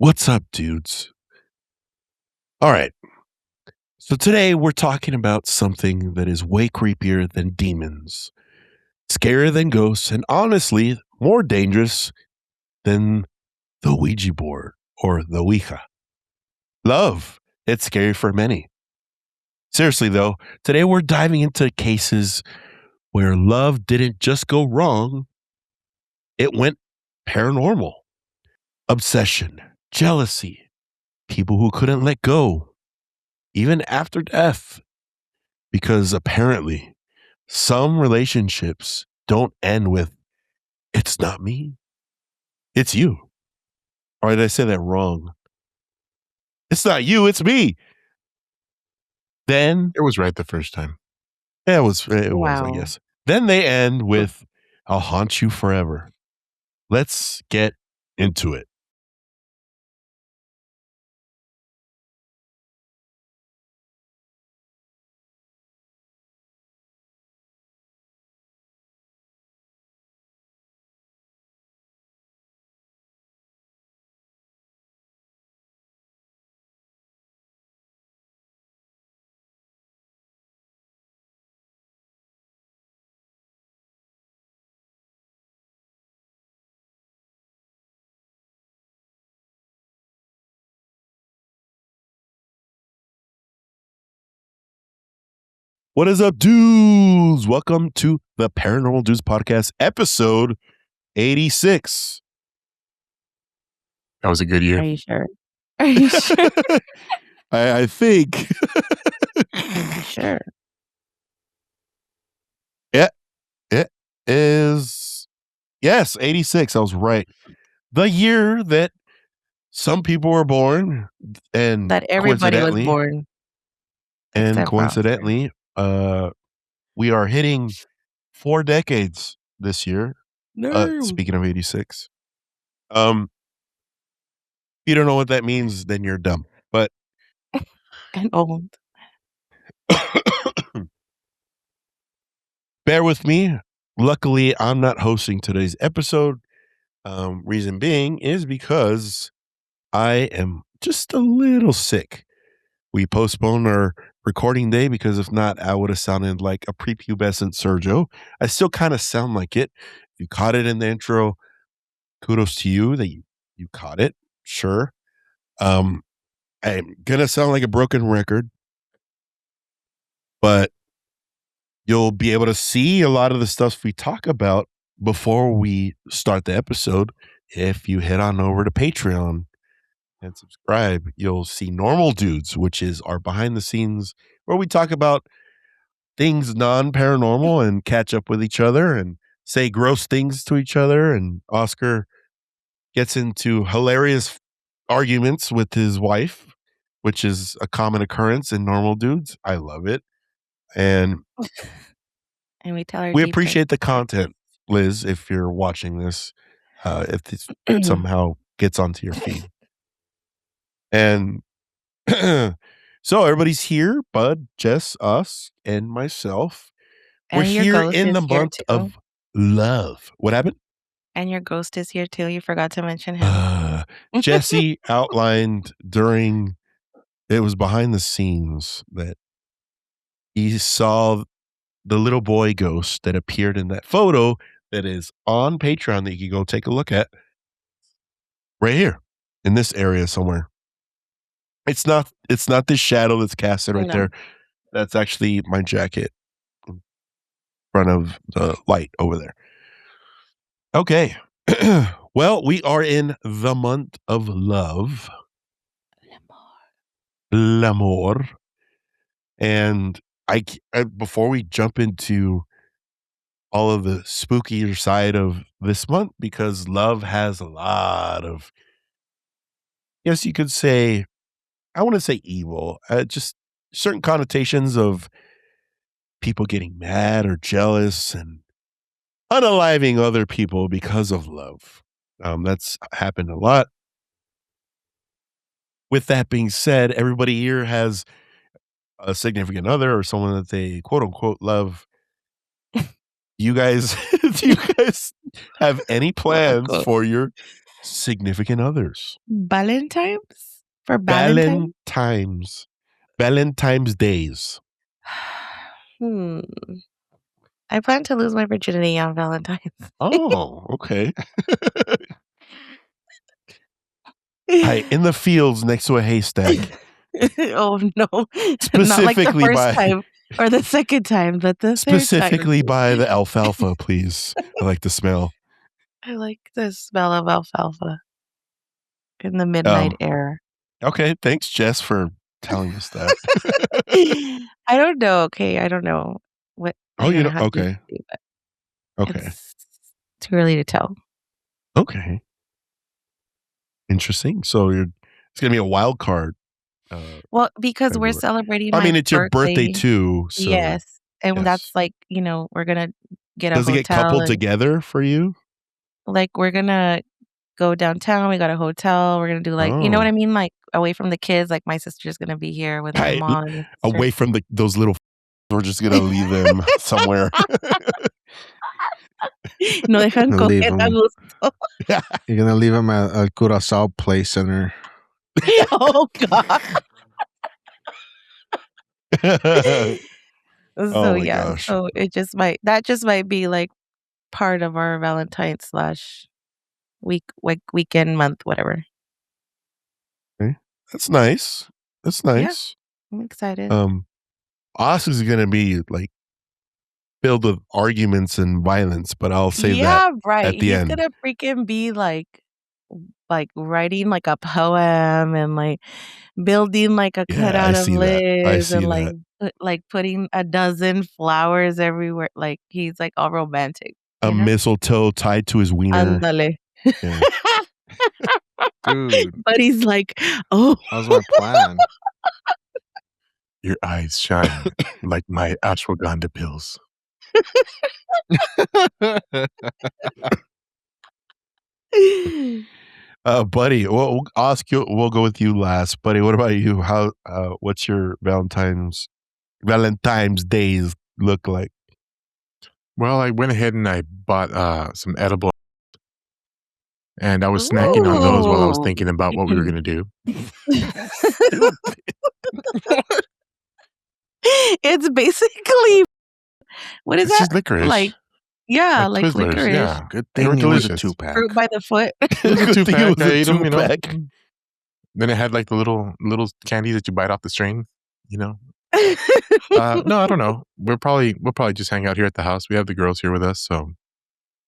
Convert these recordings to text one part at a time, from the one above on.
What's up, dudes? All right. So today we're talking about something that is way creepier than demons, scarier than ghosts, and honestly, more dangerous than the Ouija board or the Ouija. Love. It's scary for many. Seriously, though, today we're diving into cases where love didn't just go wrong, it went paranormal. Obsession, jealousy, people who couldn't let go, even after death. Because apparently, some relationships don't end with, it's not me, it's you. Or did I say that wrong? It's not you, it's me. Then, It was right the first time. yeah, it was, I Wow. guess. Then they end with, I'll haunt you forever. Let's get into it. What is up, dudes? Welcome to the Paranormal Dudes podcast, episode 86. That was a good Are year. you sure? Are you sure? I think. Are you sure? It is, yes, 86. I was right. The year that some people were born, and That everybody was born. except for Oscar. coincidentally, we are hitting 4 decades this year. Speaking of 86. If you don't know what that means, then you're dumb. But And old. bear with me. Luckily, I'm not hosting today's episode. Reason being is because I am just a little sick. We postponed our recording day because if not, I would have sounded like a prepubescent Sergio. I still kind of sound like it. If you caught it in the intro, kudos to you that you caught it. Sure. I'm going to sound like a broken record, but you'll be able to see a lot of the stuff we talk about before we start the episode. If you head on over to Patreon and subscribe, you'll see Normal Dudes, which is our behind the scenes where we talk about things non-paranormal and catch up with each other and say gross things to each other. And Oscar gets into hilarious arguments with his wife, which is a common occurrence in Normal Dudes. I love it. And And we tell her we deep appreciate the dark content, Liz, if you're watching this, if this secrets. somehow gets onto your feed. And so everybody's here, Bud, Jess, us, and myself. We're And your here ghost in is the here month too. of love. What happened? And your ghost is here too. You forgot to mention him. Jesse outlined during, it was behind the scenes, that he saw the little boy ghost that appeared in that photo that is on Patreon that you can go take a look at right here in this area somewhere. It's not this shadow that's casted right No. there. That's actually my jacket in front of the light over there. Okay. Well, we are in the month of love. L'amour. And before we jump into all of the spookier side of this month, because love has a lot of, yes, you could say, I want to say evil, just certain connotations of people getting mad or jealous and unaliving other people because of love. That's happened a lot. With that being said, everybody here has a significant other or someone that they quote unquote love. You guys, do you guys have any plans Quote, for your significant others. Valentine's? For Valentine? Valentine's days. Hmm. I plan to lose my virginity on Valentine's. Oh, okay. Hi, in the fields next to a haystack. Oh, no. Not like the Specifically first by time or the second time, but the third time. specifically by the alfalfa, please. I like the smell. I like the smell of alfalfa in the midnight air. Okay, thanks, Jess, for telling us that. I don't know, okay? I don't know what Oh, I'm you gonna know, have to okay. see, but Okay. it's too early to tell. Okay. Interesting. So it's gonna be a wild card. Well, because we're February. celebrating I my mean, it's your birthday too, so Yes, and that's yes. like, we're gonna get a Does it get hotel coupled and, together for you? like, we're gonna go downtown, we got a hotel, we're gonna do, like, you know what Oh. I mean? Like, away from the kids, like, my sister's gonna be here with my Hey, mom and my sister. away from those little we're just gonna leave them somewhere. No dejan Gonna leave coger a 'em. gusto. You're gonna leave him at a Curacao Play Center. Oh, God. Oh So, my yeah, gosh. so that just might be, like, part of our Valentine slash weekend, month, whatever. Okay. That's nice. That's Yeah, nice. I'm excited. Us is gonna be, like, filled with arguments and violence, but I'll save that Yeah, right. at the He's end. gonna freaking be like writing like a poem and like building like a Yeah, cutout I of see that. I Liz see and like that. putting a dozen flowers everywhere. Like he's like all romantic, A you know? mistletoe tied to his wiener. Ándale. Yeah. Dude, But he's like, oh, how's my plan? Your eyes shine like my ashwagandha pills. Buddy, we'll ask you. We'll go with you last, buddy. What about you? How? What's your Valentine's days look like? Well, I went ahead and I bought some edible, and I was snacking on those while I was ooh. thinking about what we were gonna do. It's basically what is It's that? just licorice, Like, yeah, like like Twizzlers. licorice. Yeah, Good they thing were it was a delicious. 2-pack. Fruit by the foot. It was a Good thing it two-pack. was I a ate them, two-pack. Then it had like the little candy that you bite off the string. No, I don't know. We'll probably just hang out here at the house. We have the girls here with us, so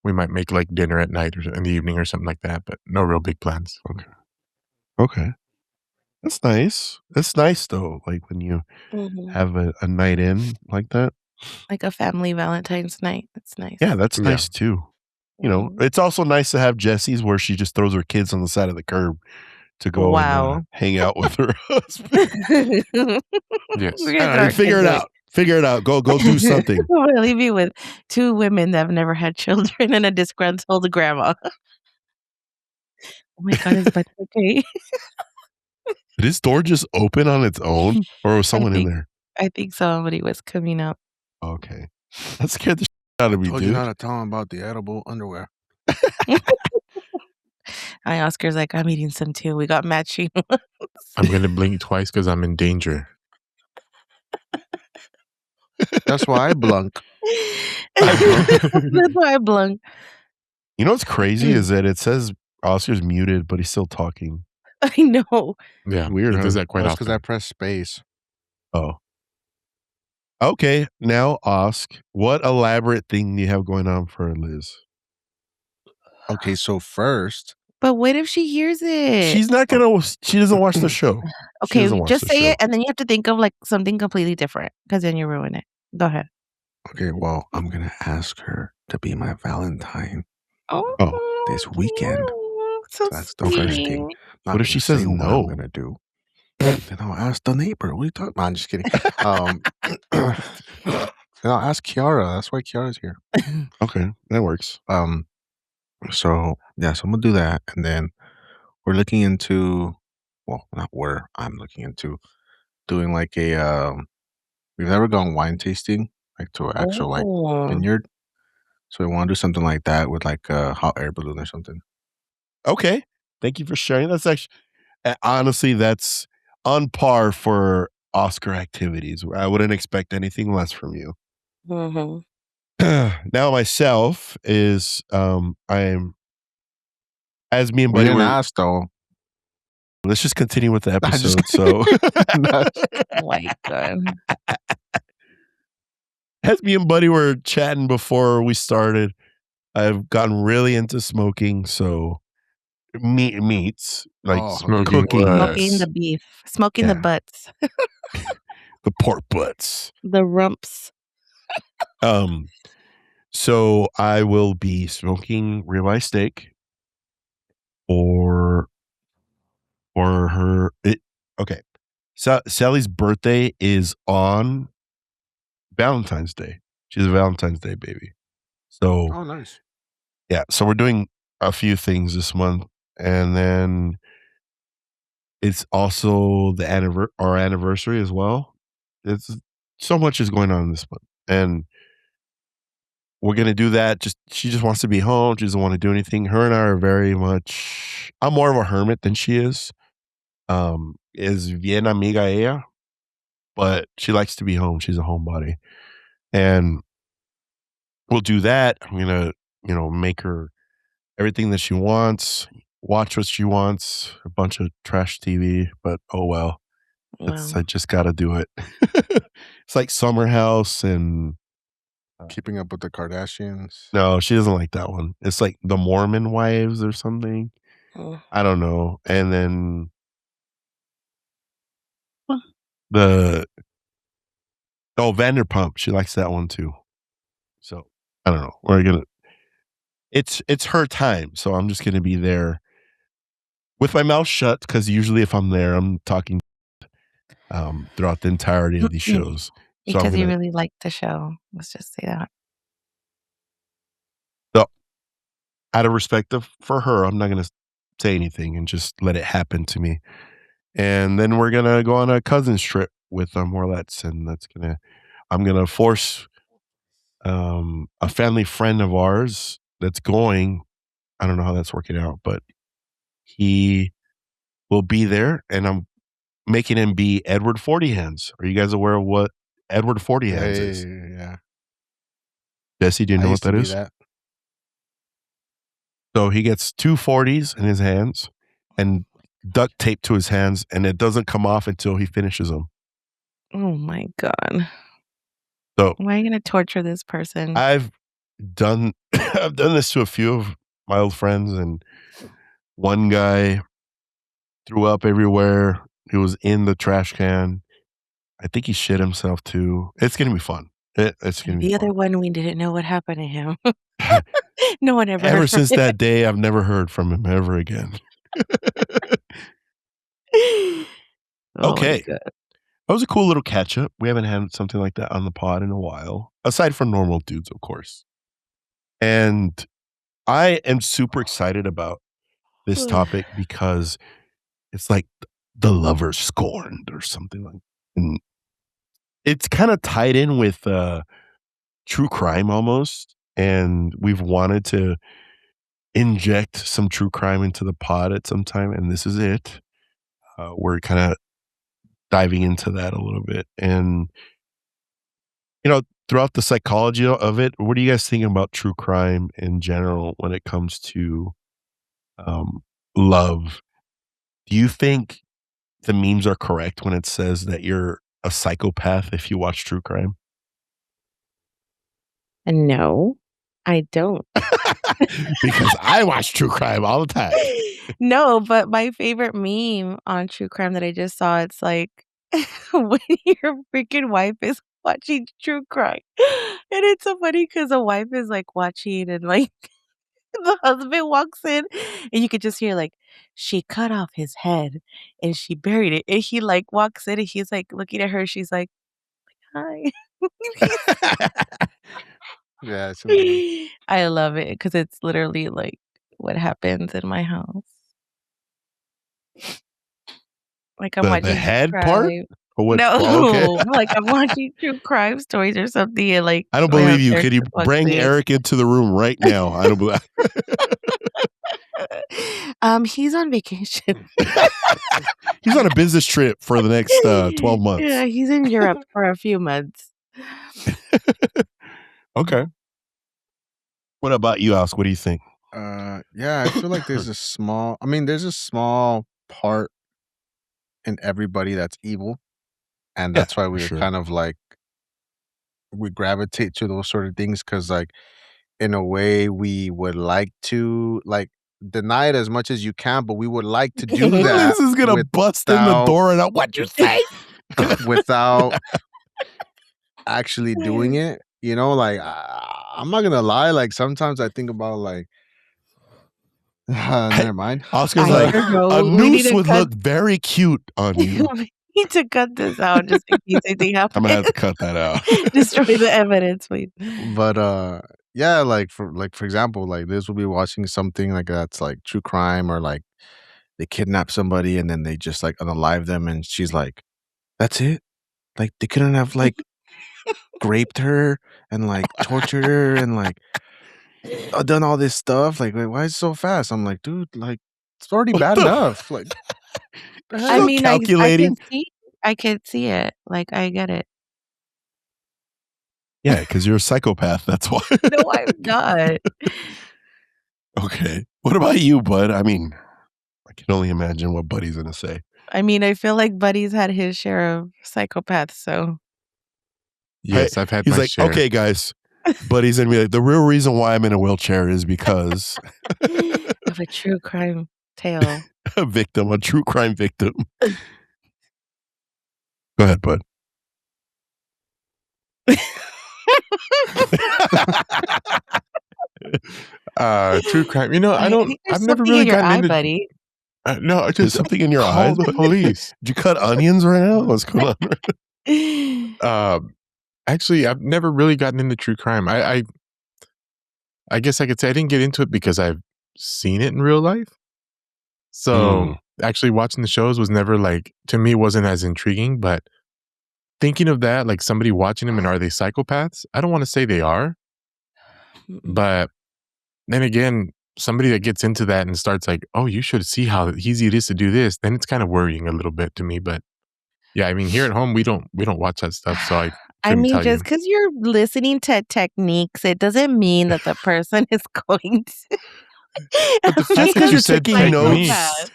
we might make like dinner at night or in the evening or something like that. But no real big plans. Okay, that's nice. That's nice though. Like when you Mhm. have a night in like that. Like a family Valentine's night. That's nice. Yeah, that's Yeah. nice too. It's also nice to have Jesse's where she just throws her kids on the side of the curb to go Wow. and hang out with her husband. Yes. We're I gonna don't throw know, our figure kids it away. out. Figure it out. Go do something. I'm gonna leave you with 2 women that have never had children and a disgruntled grandma. Oh my God, is Buddy okay? Did his door just open on its own, or was someone in there? I think somebody was coming up. Okay, that scared the shit out of me, Told you dude. not to tell him about the edible underwear. Oscar's like, I'm eating some too. We got matching. I'm gonna blink twice because I'm in danger. That's why I blunk. That's why I blunk. You know what's crazy is that it says Oscar's muted, but he's still talking. I know. Yeah, Weird, He does huh? that quite That's because I often. pressed space. Oh. Okay, now ask, what elaborate thing do you have going on for Liz? Okay, so first, But what if she hears it? She doesn't watch the show. She Okay, doesn't watch just the say show. it, and then you have to think of like something completely different, because then you ruin it. Go ahead. okay, well, I'm gonna ask her to be my Valentine Oh, this weekend. so That's the first sweet. thing. Not What if gonna she says say what no? I'm gonna do. Then I'll ask the neighbor. What are you talking about? I'm just kidding. Then I'll ask Kiara. That's why Kiara's here. Okay, that works. So I'm gonna do that, and then we're looking into, well, not where I'm looking into doing like a. We've never gone wine tasting like to an actual like Oh. vineyard, so we want to do something like that with like a hot air balloon or something. Okay. Thank you for sharing. That's actually honestly, that's on par for Oscar activities. I wouldn't expect anything less from you. Mhm. Now myself is I'm as me and We Buddy didn't were ask though. let's just continue with the I just episode. So Oh my god. as me and Buddy were chatting before we started, I've gotten really into smoking. So meats, like Smoking cooking what? Smoking the meats. beef, smoking the Yeah. butts, The pork butts. the rumps. So I will be smoking ribeye steak or her okay. So Sally's birthday is on Valentine's Day. She's a Valentine's Day baby. So Oh, nice. yeah, so we're doing a few things this month, and then it's also our anniversary as well. It's so much is going on this month, and we're gonna do that. She just wants to be home. She doesn't want to do anything. Her and I are very much. I'm more of a hermit than she is. Is bien amiga ella, but she likes to be home. She's a homebody, and we'll do that. I'm gonna, make her everything that she wants, watch what she wants, a bunch of trash TV, but oh well. Wow. I just gotta do it. It's like Summer House and Keeping Up with the Kardashians. no, she doesn't like that one. It's like The Mormon Wives or something. Mm. I don't know. And then Well, the Vanderpump, she likes that one too. So I don't know. It's her time, so I'm just gonna be there with my mouth shut because usually if I'm there, I'm talking throughout the entirety of these shows. So I'm because you gonna really like the show. Let's just say that. so out of respect for her, I'm not gonna say anything and just let it happen to me. And then we're gonna go on a cousin's trip with Morlets, and I'm gonna force a family friend of ours that's going. I don't know how that's working out, but he will be there, and I'm making him be Edward 40 Hands. Are you guys aware of what Edward 40 Hands is? Yeah. Jesse, do you I know what used to that be is? that. So he gets two 40s in his hands and duct tape to his hands, and it doesn't come off until he finishes them. Oh my god. So Why are you gonna torture this person? I've done I've done this to a few of my old friends, and one guy threw up everywhere. He was in the trash can. I think he shit himself too. It's gonna be fun. It's gonna be The fun. other one, we didn't know what happened to him. No one ever Ever heard from since that day, I've never heard from him ever again. him. Oh my Okay. god. That was a cool little catch up. We haven't had something like that on the pod in a while, aside from normal dudes, of course. And I am super excited about this topic because it's like the lover scorned or something like, and it's kind of tied in with true crime almost. And we've wanted to inject some true crime into the pod at some time, and this is it. We're kind of diving into that a little bit, and throughout the psychology of it, what do you guys think about true crime in general when it comes to um, love? Do you think the memes are correct when it says that you're a psychopath if you watch true crime? No, I don't. Because I watch true crime all the time. No, but my favorite meme on true crime that I just saw, it's like when your freaking wife is watching true crime. And it's so funny because the wife is like watching and like the husband walks in and you could just hear like she cut off his head and she buried it. And he like walks in and he's like looking at her, she's like, hi. Yeah, it's annoying. I love it because it's literally like what happens in my house. Like I'm the watching true head part? crime. Or what? No, Oh, okay. like I'm watching true crime stories or something, and like I don't my believe you. Could you therapist walks bring in. Eric into the room right now? I don't believe. He's on vacation. He's on a business trip for the next 12 months. Yeah, he's in Europe for a few months. Okay. What about you, Oscar? What do you think? Yeah, I feel like there's a small part in everybody that's evil, and Yeah, that's why for we're sure. kind of like we gravitate to those sort of things because, like, in a way, we would like to like deny it as much as you can, but we would like to do that This is gonna bust in the door and what'd you say? without actually doing it. You know, like I'm not gonna lie. Like sometimes I think about like, never mind. Oscar's I like, don't know. a We need noose to would cut. look very cute on you. We need to cut this out just in case anything I'm happens. gonna have to cut that out. Destroy the evidence, please. But yeah, like for example, like this will be watching something like that's like true crime or like they kidnap somebody and then they just like unalive them and she's like, that's it? Like they couldn't have like raped her and like tortured her and like done all this stuff. Like why is it so fast? I'm like, dude, like it's already bad enough. Like the She's I all heck? mean, calculating. I can see it. Like I get it. Yeah, because you're a psychopath. That's why. No, I'm not. Okay. What about you, Bud? I mean, I can only imagine what Buddy's gonna say. I mean, I feel like Buddy's had his share of psychopaths, so Yes, I've had He's my like, share. okay, guys. Buddy's gonna be like, the real reason why I'm in a wheelchair is because of a true crime tale. a true crime victim. Go ahead, Bud. True crime. You know, I think there's I've never something really in your gotten eye, into. buddy. No, I There's just something in your call eyes. the Bud? police. Did you cut onions right now? What's going on? Actually, I've never really gotten into true crime. I guess I could say I didn't get into it because I've seen it in real life. So actually watching the shows was never like, to me, wasn't as intriguing. But thinking of that, like somebody watching them and are they psychopaths? I don't want to say they are. But then again, somebody that gets into that and starts like, oh, you should see how easy it is to do this. Then it's kind of worrying a little bit to me. But yeah, I mean, here at home, we don't watch that stuff. So I couldn't mean, tell just you. because you're listening to techniques, it doesn't mean that the person is going to. But the fact that you said taking notes,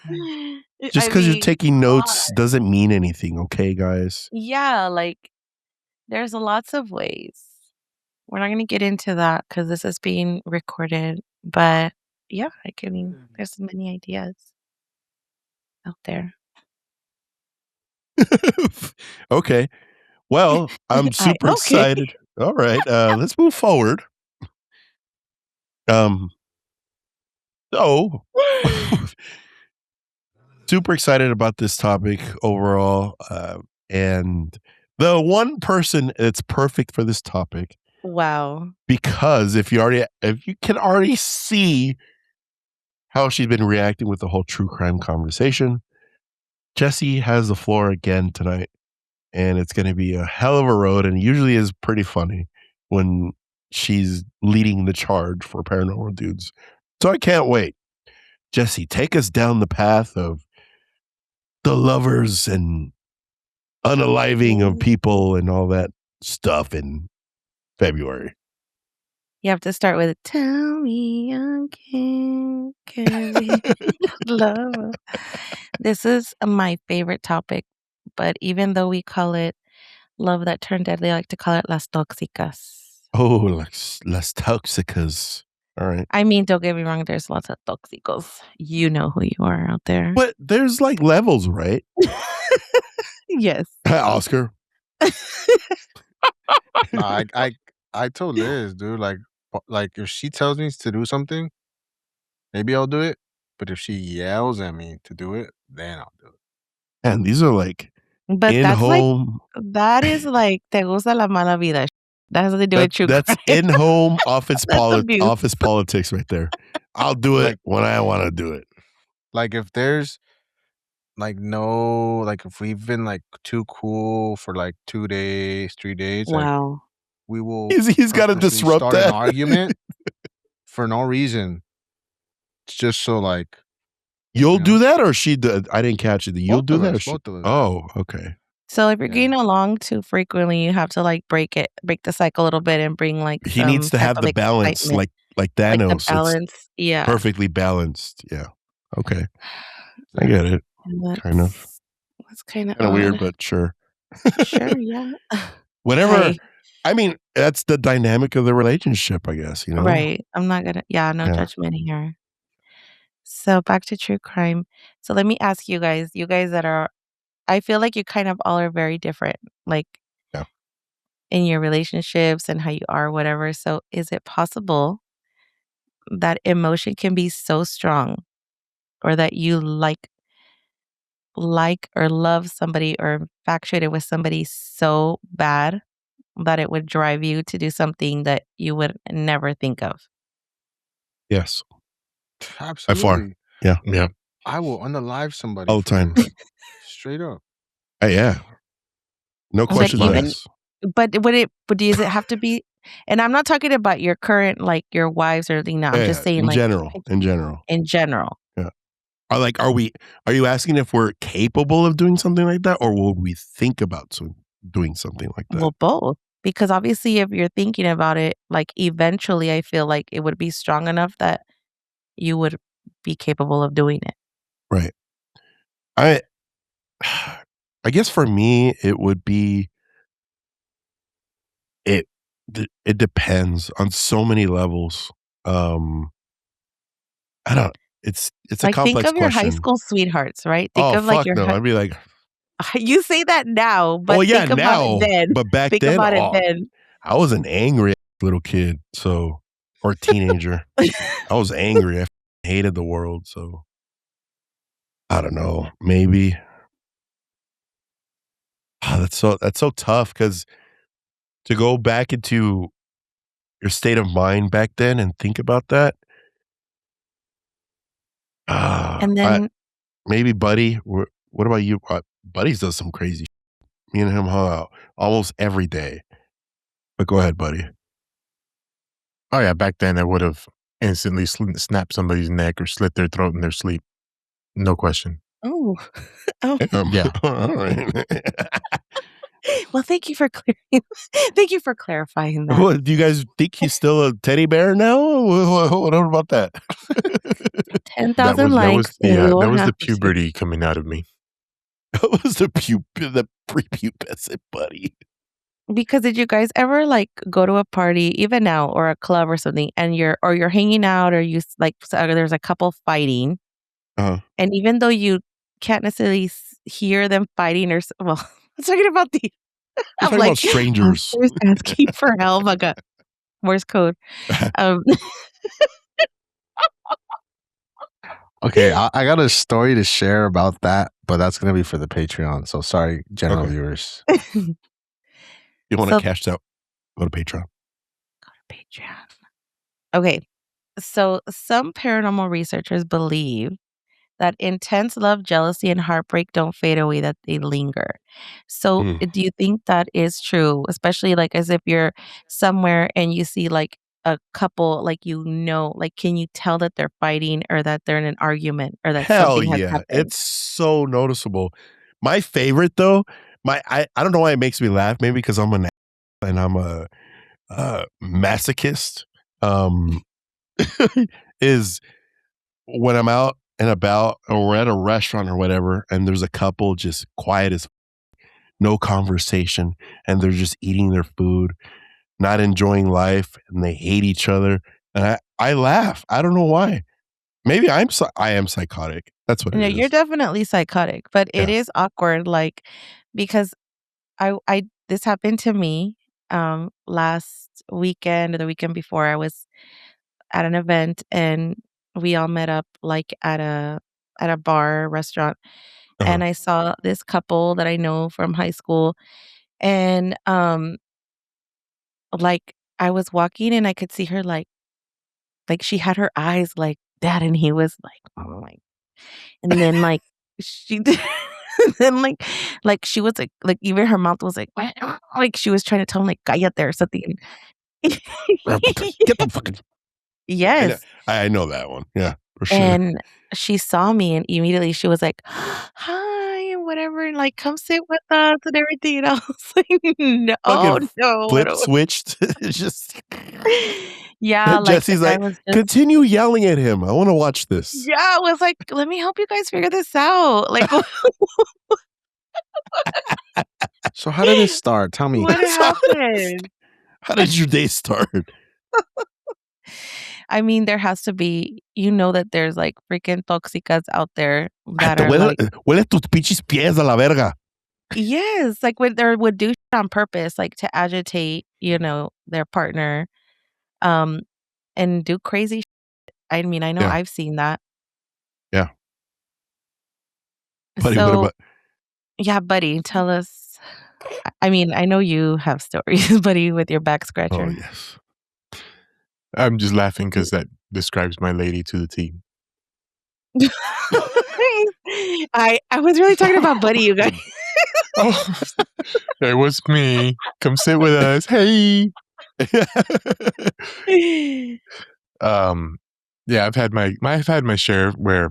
techniques. just because you're taking notes doesn't mean anything, okay, guys? Yeah, like there's lots of ways. We're not going to get into that because this is being recorded. But yeah, I mean, there's many ideas out there. Okay. Well, I'm super excited. All right, let's move forward. So super excited about this topic overall. And the one person that's perfect for this topic. Wow. Because if you can already see how she's been reacting with the whole true crime conversation, Jessie has the floor again tonight. And it's going to be a hell of a road, and usually is pretty funny when she's leading the charge for Paranormal Dudes. So I can't wait. Jessie, take us down the path of the lovers and unaliving of people and all that stuff in February. You have to start with, tell me again, can we love? This is my favorite topic, but even though we call it love that turned deadly, I like to call it las tóxicas. Oh, las tóxicas. All right. I mean, don't get me wrong, there's lots of tóxicos. You know who you are out there. But there's like levels, right? Yes. Hi, Oscar. I told Liz, dude, like if she tells me to do something, maybe I'll do it. But if she yells at me to do it, then I'll do it. And these are like But that's in-home. That is like te gusta la mala vida. That has to do with true crime. That's in-home office politics right there. I'll do it when I want to do it. Like if there's like if we've been like too cool for like 2 days, 3 days, wow. like we will He's got to disrupt start that an argument for no reason. It's just so like You'll You do know? that, or she did? I didn't catch it. You'll Both do of that, or us, she? both of us. Oh, okay. So if you're Yeah. getting along too frequently, you have to like break the cycle a little bit and bring like He needs some to type have of the balance, excitement, like like the Thanos. It's balance. Yeah. perfectly balanced. Yeah. Okay. I Yeah. get it. And Kind of. that's kind of Kind of weird, odd. but sure. Sure, yeah. Whatever. Hey, I mean, that's the dynamic of the relationship, I guess, you know? right. I'm not gonna, yeah, no Yeah. judgment here. So back to true crime. So let me ask you guys that are, I feel like you kind of all are very different, like Yeah. in your relationships and how you are, whatever. So is it possible that emotion can be so strong or that you like or love somebody or infatuated with somebody so bad that it would drive you to do something that you would never think of? Yes. By far. Absolutely. Yeah. Yeah. I will unalive somebody All the for time. you. Straight up. Yeah. No Like questions even, asked. but does it have to be? And I'm not talking about your current, like your wives or anything. No, I'm just Yeah. saying In like general. In general. in general. Yeah. Are you asking if we're capable of doing something like that, or will we think about doing something like that? Well, both. Because obviously, if you're thinking about it, like eventually, I feel like it would be strong enough that you would be capable of doing it. Right. I I guess for me it would be it it depends on so many levels. Um I don't it's a Like, think complex of your high question. school sweethearts, right? Think Oh of like fuck your no. I'd be like, you say that now, "Oh but yeah, think about it now." then. But back Think then, about it then. I was an angry little kid, so or teenager. I was angry. I hated the world, so I don't know. Maybe. That's so tough cuz to go back into your state of mind back then and think about that. And I then maybe Buddy. What about you? Buddy's does some crazy. Me and him hung out almost every day. But go ahead, Buddy. Oh yeah, back then I would have instantly snapped somebody's neck or slit their throat in their sleep. No question. oh. Oh, Yeah. All right. well, thank you for clearing thank you for clarifying that. What, do you guys think he's still a teddy bear now? What about that? 10,000 likes, and we will that was have the to puberty coming out of me. That was the prepubescent Buddy. because did you guys ever, like, go to a party, even now, or a club or something, and you're hanging out or like, so there's a couple fighting, Uh-huh. and even though you can't necessarily hear them fighting well, I'm talking about You're I'm talking like, about strangers. downstairs asking for help, like a Morse code. Um, Okay, I got a story to share about that, but that's gonna be for the Patreon. So sorry, general Okay. viewers. You want to So cash out? Go to Patreon. Patreon. Okay. So some paranormal researchers believe that intense love, jealousy, and heartbreak don't fade away, that they linger. So Mm. do you think that is true? Especially like as if you're somewhere and you see like a couple, like, like, can you tell that they're fighting or that they're in an argument or that Hell something has yeah. happened? It's so noticeable. My favorite though, I don't know why it makes me laugh. Maybe because I'm and I'm a masochist. Is when I'm out and about or we're at a restaurant or whatever, and there's a couple just quiet as no conversation, and they're just eating their food, not enjoying life, and they hate each other. And I laugh. I don't know why. Maybe I am psychotic. That's what No, it you're is. definitely psychotic, but it Yeah. is awkward, like, because I this happened to me last weekend or the weekend before. I was at an event and we all met up like at a bar restaurant, Uh-huh. and I saw this couple that I know from high school, and like I was walking and I could see her like she had her eyes like that, and he was like, oh my, and then like she did. Then like she was like even her mouth was like like she was trying to tell him like cállate or something. Get the fucking. I know. Yes. I know that one. Yeah, for sure. And she saw me and immediately she was like, "Hi," and whatever, and like, "Come sit with us," and everything, and I was like, "No, Fucking no, I flip don't." switched. It's just Yeah, like, the Jesse's guy like, was just continue yelling at him. I want to watch this. yeah, I was like, "Let me help you guys figure this out." Like, So how did this start? Tell me. what So, happened? how did your day start? I mean, there has to be that there's, like, freaking toxicas out there Ay, that are like huele tus pinches pies a la verga. yes, like, would do shit on purpose, like, to agitate, their partner, um, and do crazy I mean, I know Yeah, I've seen that. yeah. Buddy, what So, about? yeah, buddy, tell us I mean, I know you have stories, buddy, with your back Oh, scratcher. yes. I'm just laughing because that describes my lady to the T. I was really talking about buddy, you guys. Oh, it was me. Come sit with us. Hey. Um, yeah, I've had my share where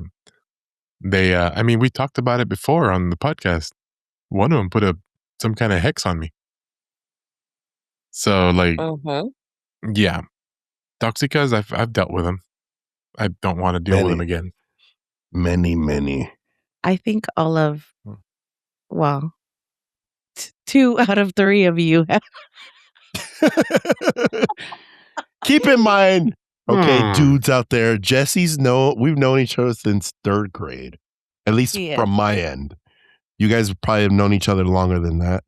they. I mean, we talked about it before on the podcast. One of them put some kind of hex on me. So like, Mhm. yeah, Toxicas. I've dealt with them. I don't want to deal with them Many, again. many. I think all of Hmm. well, 2 out of 3 of you have Keep in mind, okay, Hmm. dudes out there, we've known each other since 3rd grade, at least Yes. from my end. You guys probably have known each other longer than that,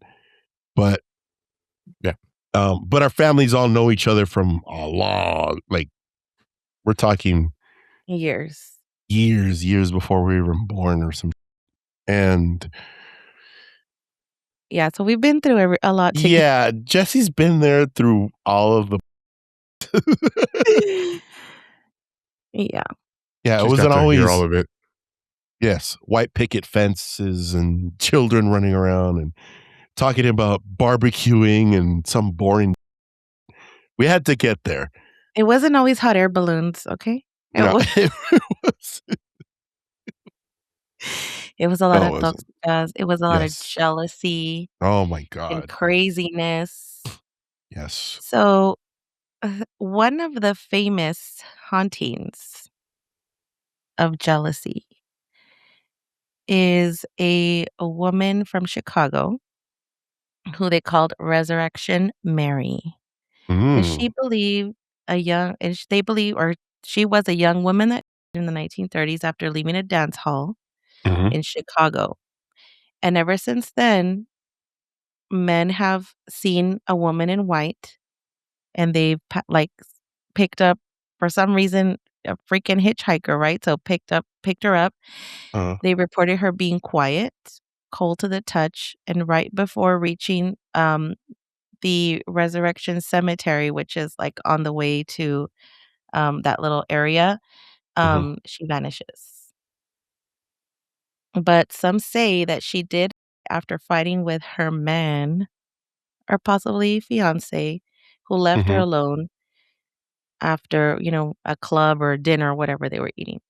but Yeah. but our families all know each other from a long, like we're talking Years. years before we were even born or some. And Yeah, so we've been through a lot together. yeah, Jesse's been there through all of the. Yeah. Yeah, it She's wasn't got to hear all always. of it. Yes, white picket fences and children running around and talking about barbecuing and some boring. We had to get there. It wasn't always hot air balloons, okay? It No, was it was a lot no, of it wasn't. toxicas, it was a lot of Yes. jealousy Oh my and God. craziness. Yes. So, one of the famous hauntings of jealousy is a woman from Chicago who they called Resurrection Mary. And Mm, she believed they believe or she was a young woman that in the 1930s after leaving a dance hall mhm, in Chicago. And ever since then, men have seen a woman in white and they've picked up for some reason a freaking hitchhiker, right? So picked her up. uh, They reported her being quiet, cold to the touch, and right before reaching the Resurrection Cemetery, which is like on the way to that little area, mhm, she vanishes. But some say that she did after fighting with her man or possibly fiance who left her mhm. alone after, a club or dinner or whatever they were eating.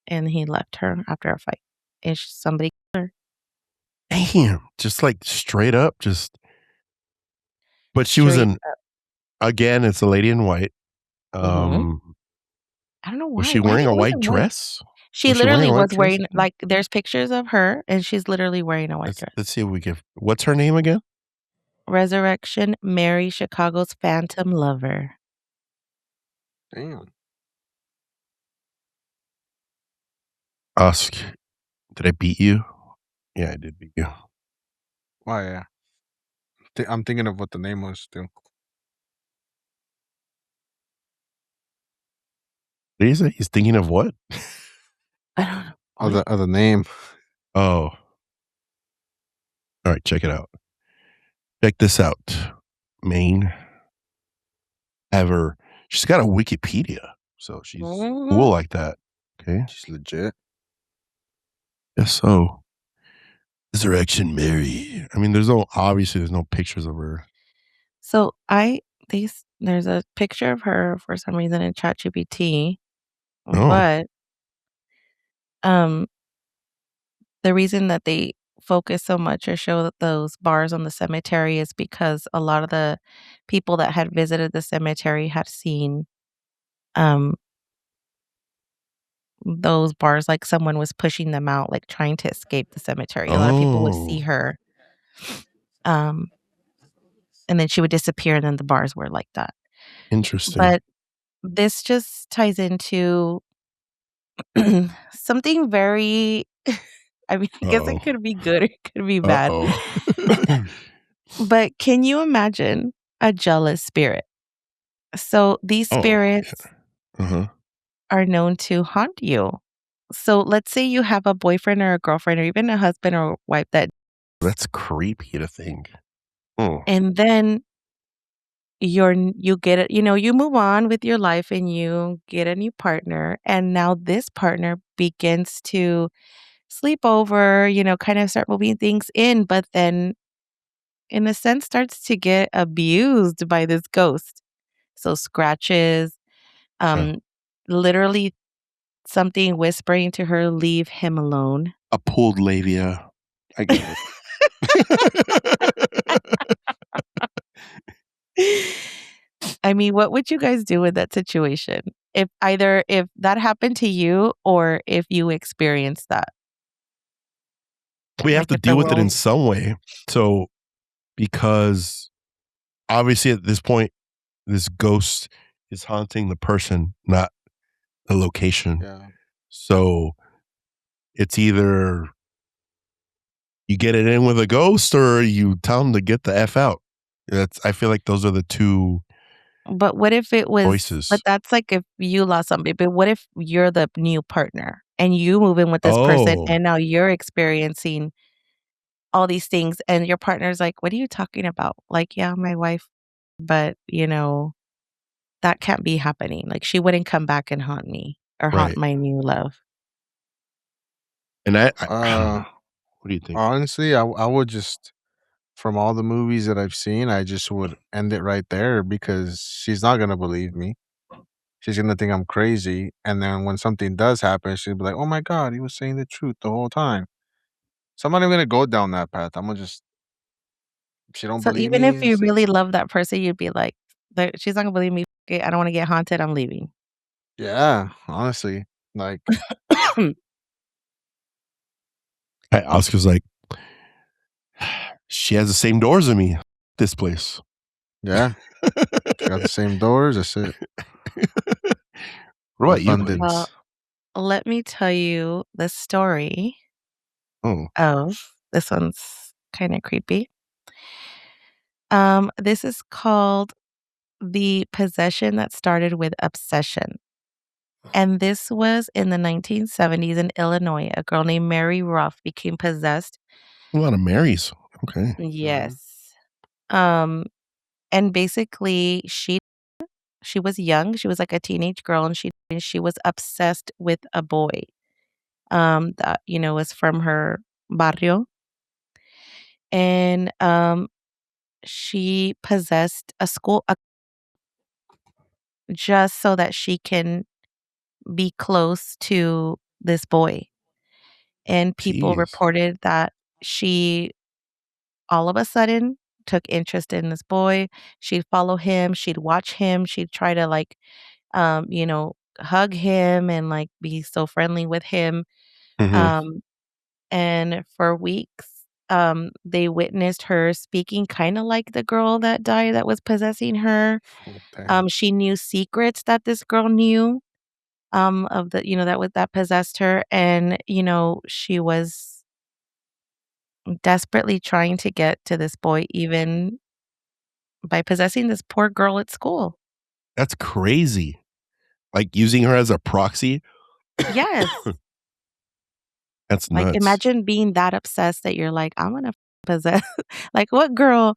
And he left her after a fight. And somebody killed her. Damn, just like straight up, just. But she was Straight in up. again. It's a lady in white. Mhm. Um, I don't know was why. she Why are they wearing a always white in white? dress? She Was she wearing literally a white was dress wearing again? there's pictures of her, and she's literally wearing a white dress. Let's see if we can. What's her name again? Resurrection Mary, Chicago's Phantom Lover. Damn. Ask. Did I beat you? Yeah, I did beat you. Why? Yeah. I'm thinking of what the name was still. What did he say? He's thinking of what? I don't know. Of What? the name. Oh. All right, check it out. Check this out. Maine. Ever. She's got a Wikipedia. So she's cool Mhm. like that. Okay. She's legit. Yes, so. Resurrection Mary. I mean, there's no pictures of her. So there's a picture of her for some reason in ChatGPT, Oh. but Um, the reason that they focus so much or show those bars on the cemetery is because a lot of the people that had visited the cemetery had seen um those bars, like someone was pushing them out, like trying to escape the cemetery. A lot of people would see Oh, her, um, and then she would disappear, and then the bars were like that. interesting. But this just ties into something very I mean, I guess Uh-oh. it could be good or it could be bad. Uh-oh. But can you imagine a jealous spirit? So these Oh, spirits yeah. Uh-huh. are known to haunt you. So let's say you have a boyfriend or a girlfriend or even a husband or wife that That's creepy to think. Oh, and then you get it, you move on with your life and you get a new partner and now this partner begins to sleep over, kind of start moving things in, but then in a sense starts to get abused by this ghost. So scratches, yeah. um literally something whispering to her, leave him alone. A pulled labia. I get it. I mean, what would you guys do in that situation? If that happened to you or if you experienced that? We have Like to if the deal with it in world some way. So, because obviously at this point, this ghost is haunting the person, not the location. Yeah. So it's either you get it in with a ghost or you tell them to get the F out. I feel like those are the two But what if it was but choices. that's like if you lost somebody, but what if you're the new partner and you move in with this person Oh, and now you're experiencing all these things and your partner's like, "What are you talking about?" Like, "Yeah, my wife, but, that can't be happening. Like, she wouldn't come back and haunt me or haunt right. my new love." And I don't Uh, know. What do you think? honestly, I would just from all the movies that I've seen, I just would end it right there because she's not gonna believe me. She's gonna think I'm crazy, and then when something does happen, she'll be like, "Oh my god, he was saying the truth the whole time." So I'm not even gonna go down that path. I'm gonna just if she don't So believe even if me, you it's really love that person, you'd be like, She's not gonna believe me. Okay, I don't wanna get haunted. I'm leaving." yeah, honestly, like Oscar's like, she has the same doors as me. This place. yeah, she got the same doors. That's it. What about you, Glenn? Well, Abundance. let me tell you the story Oh, of this one's kinda creepy. This is called The Possession That Started with Obsession, and this was in the 1970s in Illinois. A girl named Mary Ruff became possessed. a lot of Marys. Okay. Mhm. Yes. Um, and basically she was young, she was like a teenage girl, and she was obsessed with a boy, that, was from her barrio, and, she possessed just so that she can be close to this boy, and people Jeez. reported that she all of a sudden took interest in this boy. She'd follow him, she'd watch him, she'd try to, like, hug him and, like, be so friendly with him, Mhm. um, and for weeks, they witnessed her speaking kinda like the girl that died that was possessing her. Oh, damn. She knew secrets that this girl knew, of the that possessed her, and, she was desperately trying to get to this boy even by possessing this poor girl at school. That's crazy. Like using her as a proxy. Yes. That's Like, nuts. imagine being that obsessed that you're like, "I'm gonna possess" like, what girl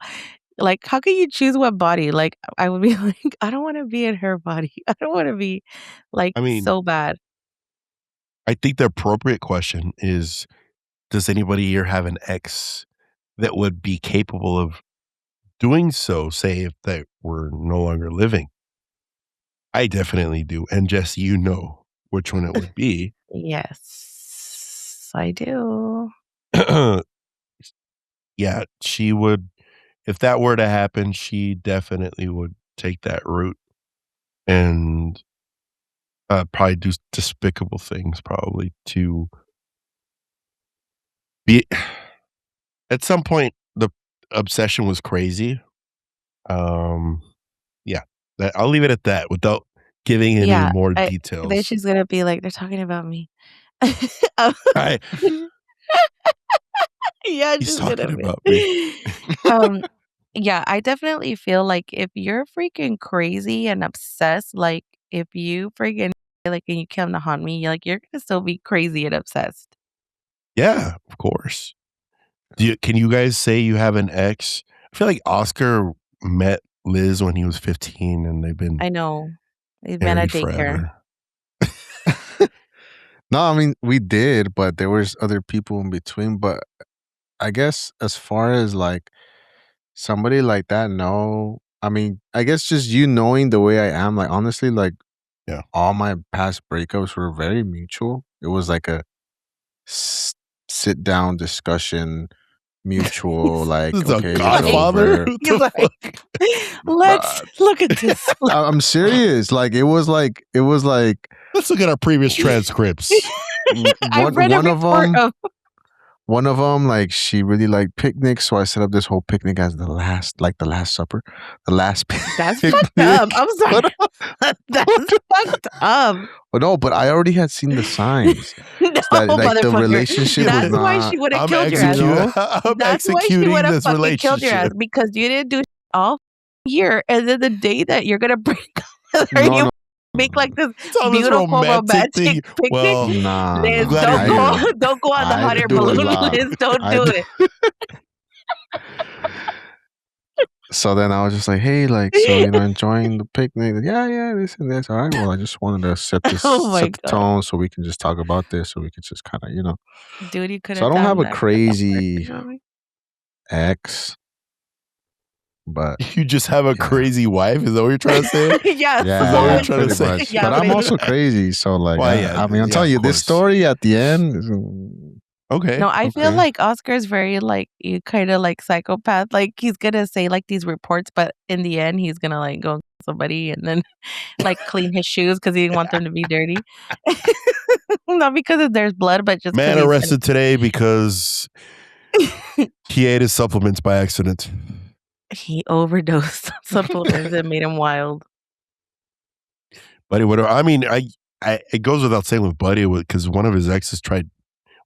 like, how can you choose what body? Like, I would be like, "I don't wanna be in her body. I don't wanna be" like, I mean, so bad. I think the appropriate question is, does anybody here have an ex that would be capable of doing so, say if they were no longer living? I definitely do. And Jess, you know which one it would be. Yes. Yes, I do. Yeah, she would. If that were to happen, she definitely would take that route and probably do despicable things, probably to be. At some point, the obsession was crazy. Yeah, I'll leave it at that without giving any Yeah, more then details. she's gonna be like, "They're talking about me." I, Yeah, he's she's talking gonna about me. be. Um, yeah, I definitely feel like if you're freaking crazy and obsessed, like, if you freaking like, and you come to haunt me, like, you're gonna still be crazy and obsessed. Yeah, of course. Can you guys say you have an ex? I feel like Oscar met Liz when he was 15 and they've been I know. They've been at married daycare. forever. No, I mean we did, but there was other people in between. But I guess as far as like somebody like that, no. I mean, I guess just you knowing the way I am, like honestly, like Yeah. all my past breakups were very mutual. It was like a sit down discussion, mutual, like, This is a okay, it's Godfather? over. What He's the like, fuck? "Let's look at this." I'm serious. Like it was like Let's look at our previous transcripts. I read a one of report them. of One of them, like she really liked picnics, so I set up this whole picnic as the last supper, the last. That's picnic. fucked up. I'm sorry. That's fucked up. Oh, no, but I already had seen the signs No, that like the motherfucker. relationship was That's why not. she would have I'm killed your ass. executing. I'm That's why she executing would have this fucking killed your ass relationship. because you didn't do all year, and then the day that you're gonna break up, No, you no, make like this It's all this beautiful romantic thing. romantic picnic. Well, nah, Liz, nah. glad don't go on the I hot air do a balloon. lot. Liz, don't I do do- it. So then I was just like, hey, like, so enjoying the picnic. Yeah, this and this. All right. Well, I just wanted to set Oh my the god, tone so we can just talk about this, so we could just kind of, dude, you could So I have don't have done a that. crazy ex, but you just have a crazy wife? Is that what you're trying to say? Yes. Is that what you're trying to pretty say? much. Yeah, but I'm pretty also crazy, so like, Well, I mean, I'm telling of you, this course. story at the end is Okay. No, I feel okay. like Oscar's very like you kind of like psychopath. Like he's gonna say like these reports, but in the end he's gonna like go kill somebody and then like clean his shoes because he didn't want them to be dirty. Not because there's blood, but just Man because arrested today because he ate his supplements by accident. he overdosed on supplements and made him wild. Buddy, whatever. I mean, it goes without saying with Buddy because one of his exes tried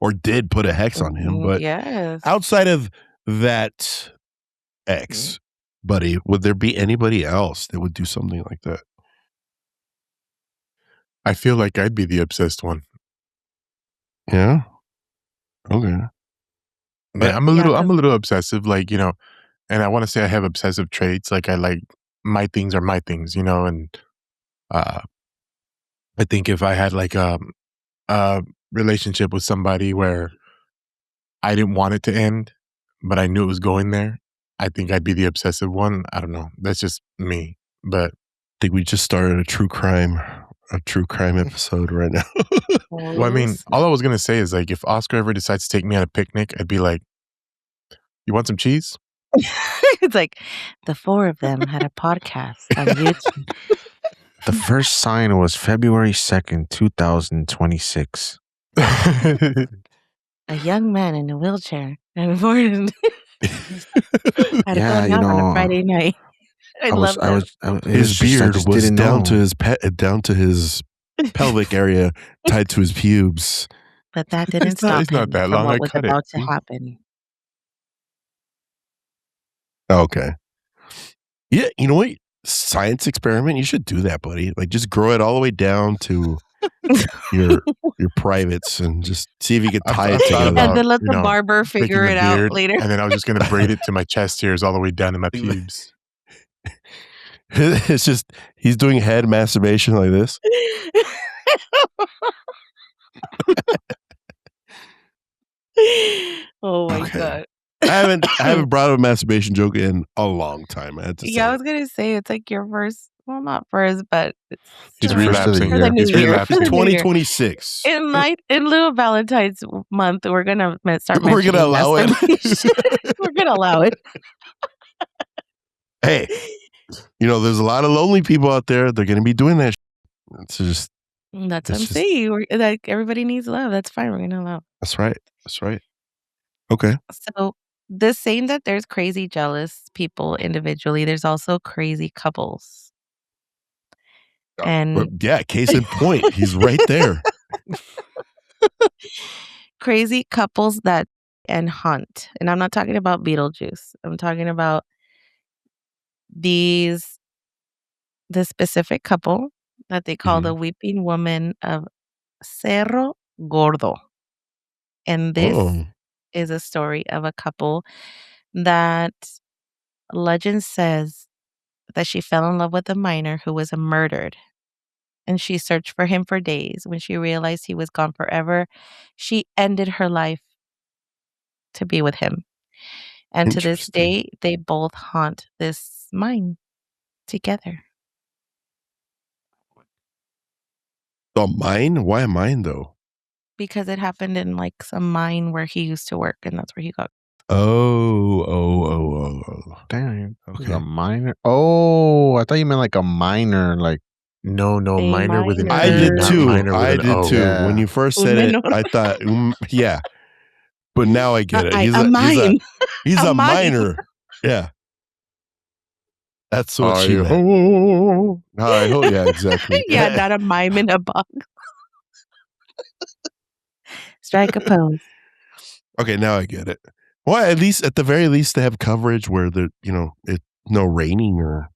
or did put a hex on him. But Yes. outside of that ex, Buddy, would there be anybody else that would do something like that? I feel like I'd be the obsessed one. Yeah. Okay. Yeah, I'm a little obsessive, like, and I want to say I have obsessive traits. Like I like my things are my things, and I think if I had like a relationship with somebody where I didn't want it to end, but I knew it was going there, I think I'd be the obsessive one. I don't know. That's just me. But I think we just started a true crime episode right now. well, I mean, all I was gonna say is like if Oscar ever decides to take me on a picnic, I'd be like, "You want some cheese?" It's like the four of them had a podcast on YouTube. the first sign was February 2nd, 2026. A young man in a wheelchair and reported had Yeah, a going out on a Friday night. I love that. His beard was down to his pelvic area, tied to his pubes. But that didn't stop it's not him that from long. what I was cut about it. to happen. Okay. Yeah, you know what? Science experiment. You should do that, buddy. Like, just grow it all the way down to your privates and just see if you can tie it together. And then let the barber figure it out later. And then I was just gonna braid it to my chest hairs all the way down to my pubes. It's just he's doing head masturbation like this. Oh my god. I haven't brought up a masturbation joke in a long time. I had to say. Yeah, I was gonna say it's like your first Well, not first, but it's He's still relapsing. for the new He's year. relapsing. For the new year. 2026. In lieu of Valentine's month, we're gonna start We're mentioning gonna allow it. We're gonna allow it. Hey, there's a lot of lonely people out there. They're gonna be doing that. It's just That's what I'm saying. Like everybody needs love. That's fine. We're gonna allow. That's right. Okay. So the saying that there's crazy jealous people individually, there's also crazy couples. And yeah, case in point, he's right there. Crazy couples that and haunt. And I'm not talking about Beetlejuice. I'm talking about this specific couple that they call the Weeping Woman of Cerro Gordo. And this is a story of a couple that legend says that she fell in love with a miner who was murdered. And she searched for him for days. When she realized he was gone forever, she ended her life to be with him. And to this day, they both haunt this mine together. A mine? Why a mine though? Because it happened in like some mine where he used to work, and that's where he got. Oh. Dang. Okay. A miner. Oh, I thought you meant like a miner. Like No, miner with an E. I did not too. minor with I an did O. too. Yeah. When you first said it, I thought, yeah. But now I get it. He's a mine. He's a mine. miner. Yeah. That's what she meant. Hi-ho. Yeah, exactly. Yeah, not a mime in a box. Strike a pose. Okay, now I get it. Well, at the very least, they have coverage where it's no raining or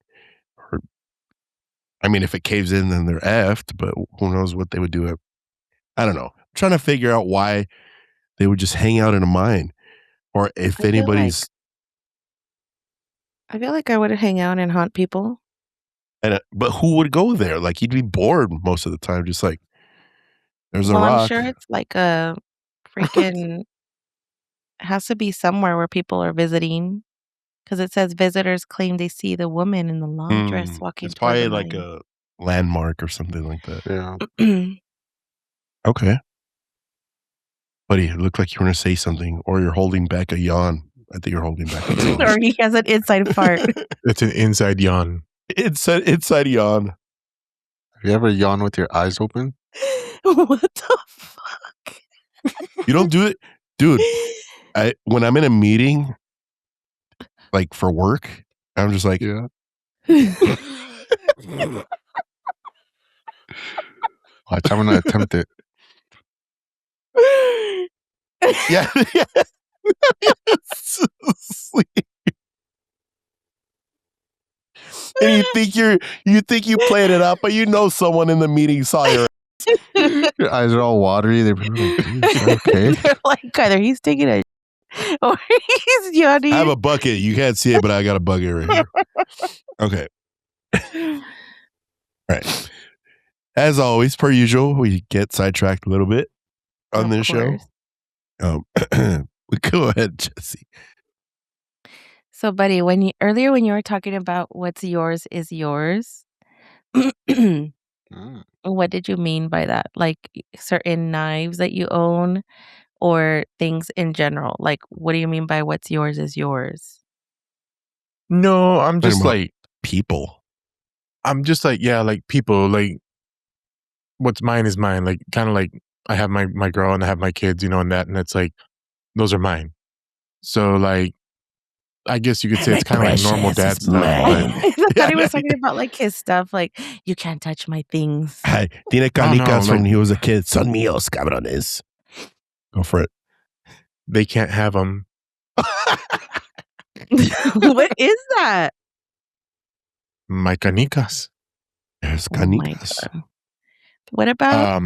I mean, if it caves in, then they're effed. But who knows what they would do? I don't know. I'm trying to figure out why they would just hang out in a mine, or if anybody's. I feel like I would hang out and haunt people. But who would go there? Like you'd be bored most of the time. Just like there's a rock. I'm sure it's like a freaking. Has to be somewhere where people are visiting, because it says visitors claim they see the woman in the long dress walking. It's probably like a landmark or something like that. Yeah. Okay. Buddy, it looked like you were going to say something, or you're holding back a yawn. I think you're holding back a yawn. Or he has an inside fart. It's an inside yawn. It's an inside yawn. Have you ever yawned with your eyes open? What the fuck? You don't do it? Dude, when I'm in a meeting, like for work, I'm just like, yeah. Watch, I'm going to attempt it. Yeah. Sleep. And you think you played it up, but someone in the meeting saw your Your eyes are all watery. They're like, okay. They're like, either he's taking a or he's yawning. I have a bucket. You can't see it, but I got a bucket right here. Okay. Right. As always, per usual, we get sidetracked a little bit on this show. Go ahead, Jesse. So, buddy, earlier when you were talking about what's yours is yours, what did you mean by that? Like certain knives that you own, or things in general? Like, what do you mean by what's yours is yours? No, I'm just like people. I'm just like, yeah, like people, like what's mine is mine. Like kind of like I have my girl and I have my kids, and that, and it's like those are mine. So like I guess you could say it's kind of like normal dad stuff. I thought he was talking about like his stuff, like you can't touch my things. Tiene canicas when he was a kid. Son míos, cabrones. Go for it. They can't have them. What is that? My canicas. There's canicas. What about?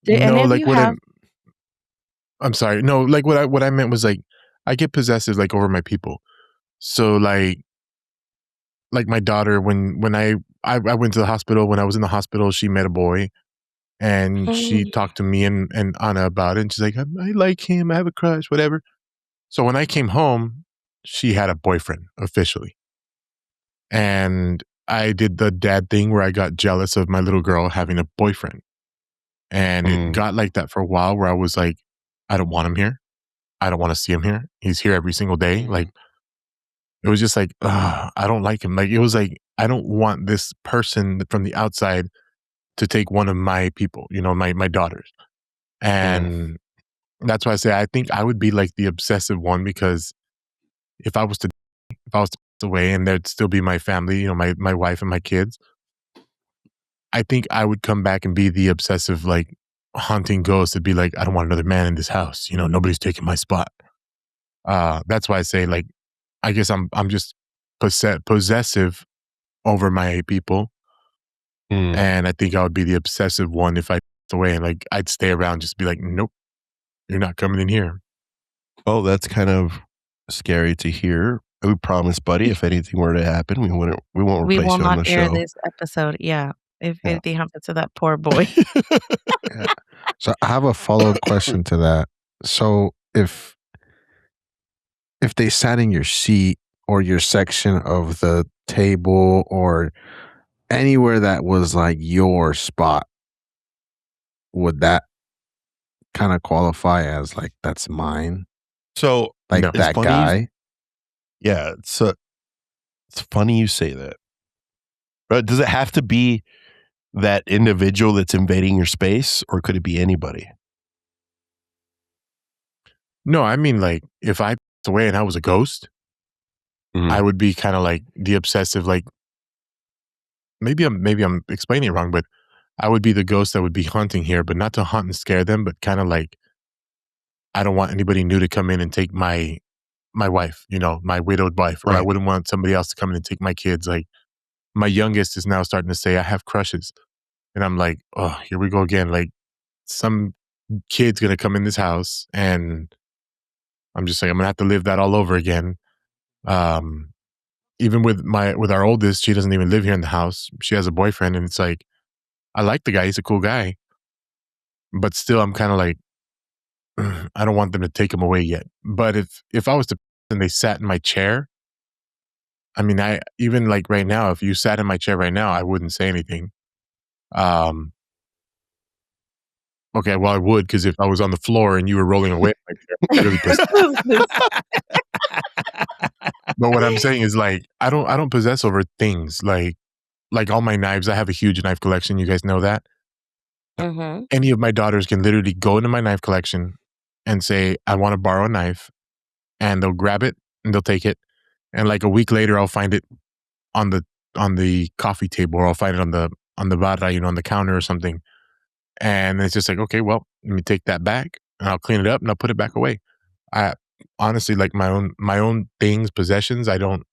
No, like what I'm sorry. No, like what I meant was like I get possessive like over my people. So like my daughter when I went to the hospital, when I was in the hospital, she met a boy and she talked to me and Anna about it, and she's like, I like him, I have a crush, whatever. So when I came home, she had a boyfriend officially. And I did the dad thing where I got jealous of my little girl having a boyfriend. And it got like that for a while where I was like, I don't want him here. I don't want to see him here. He's here every single day. Like, it was just like, I don't like him. Like, it was like, I don't want this person from the outside to take one of my people, my daughters. And that's why I say I think I would be like the obsessive one, because if I was to pass away and there'd still be my family, my wife and my kids, I think I would come back and be the obsessive, like, haunting ghost. It'd be like, I don't want another man in this house. Nobody's taking my spot. That's why I say, like, I guess I'm just possessive over my people. And I think I would be the obsessive one if I passed away, and like I'd stay around, just be like, nope, you're not coming in here. Oh, that's kind of scary to hear. We promise, buddy, if anything were to happen, we won't We replace will you on not the air show. this episode. Yeah. If Yeah. anything happens to that poor boy. Yeah. So I have a follow-up question to that. So if they sat in your seat or your section of the table or anywhere that was like your spot, would that kind of qualify as like, that's mine? So Like No. that funny guy? yeah, it's funny you say that. But does it have to be that individual that's invading your space, or could it be anybody? No, I mean, like, if I passed away and I was a ghost, I would be kind of like the obsessive, like, maybe I'm explaining it wrong, but I would be the ghost that would be hunting here, but not to hunt and scare them, but kind of like, I don't want anybody new to come in and take my wife, my widowed wife, or I Right. wouldn't want somebody else to come in and take my kids. Like, my youngest is now starting to say, I have crushes. And I'm like, oh, here we go again. Like, some kid's going to come in this house, and I'm just like, I'm going to have to live that all over again. Even with our oldest, she doesn't even live here in the house. She has a boyfriend, and it's like, I like the guy. He's a cool guy. But still, I'm kind of like, I don't want them to take him away yet. But if I was to, and they sat in my chair, I mean, I even like right now, if you sat in my chair right now, I wouldn't say anything. Okay, well, I would, because if I was on the floor and you were rolling away, I'd be really pissed. But what I'm saying is, like, I don't possess over things. Like all my knives, I have a huge knife collection. You guys know that. Any of my daughters can literally go into my knife collection and say, I want to borrow a knife, and they'll grab it and they'll take it. And like a week later, I'll find it on the coffee table, or I'll find it on the barra, on the counter or something. And it's just like, okay, well, let me take that back and I'll clean it up and I'll put it back away. I honestly, like, my own things, possessions, I don't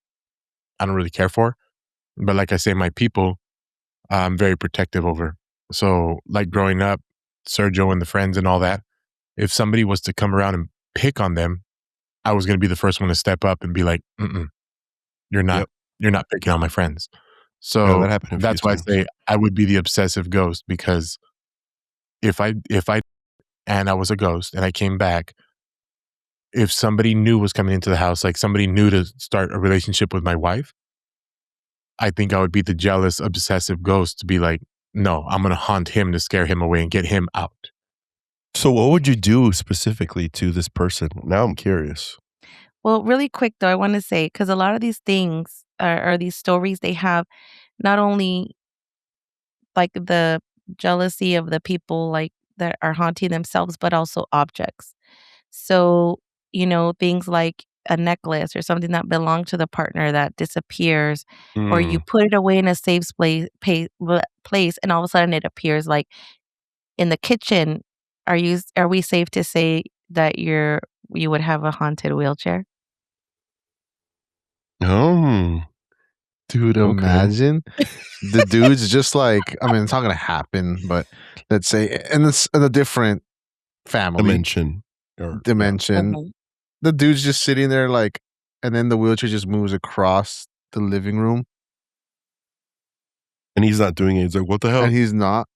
really care for. But like I say, my people, I'm very protective over. So like growing up, Sergio and the friends and all that, if somebody was to come around and pick on them, I was going to be the first one to step up and be like, you're not, Yep. you're not picking on my friends. Yeah, So that happened a few that's why I times. say I would be the obsessive ghost, because if I and I was a ghost and I came back, if somebody new was coming into the house, like somebody new to start a relationship with my wife, I think I would be the jealous, obsessive ghost to be like, no, I'm going to haunt him to scare him away and get him out. So what would you do specifically to this person? Now I'm curious. Well, really quick though, I want to say, because a lot of these things or these stories, they have not only like the jealousy of the people like that are haunting themselves, but also objects. So, things like a necklace or something that belonged to the partner that disappears, or you put it away in a safe place, and all of a sudden it appears like in the kitchen. Are we safe to say that you would have a haunted wheelchair? Oh, Dude, okay. imagine the dude's just like, I mean, it's not gonna happen, but let's say in a different family Dimension. Or, dimension, the dude's just sitting there like, and then the wheelchair just moves across the living room, and he's not doing it. He's like, what the hell? and he's not.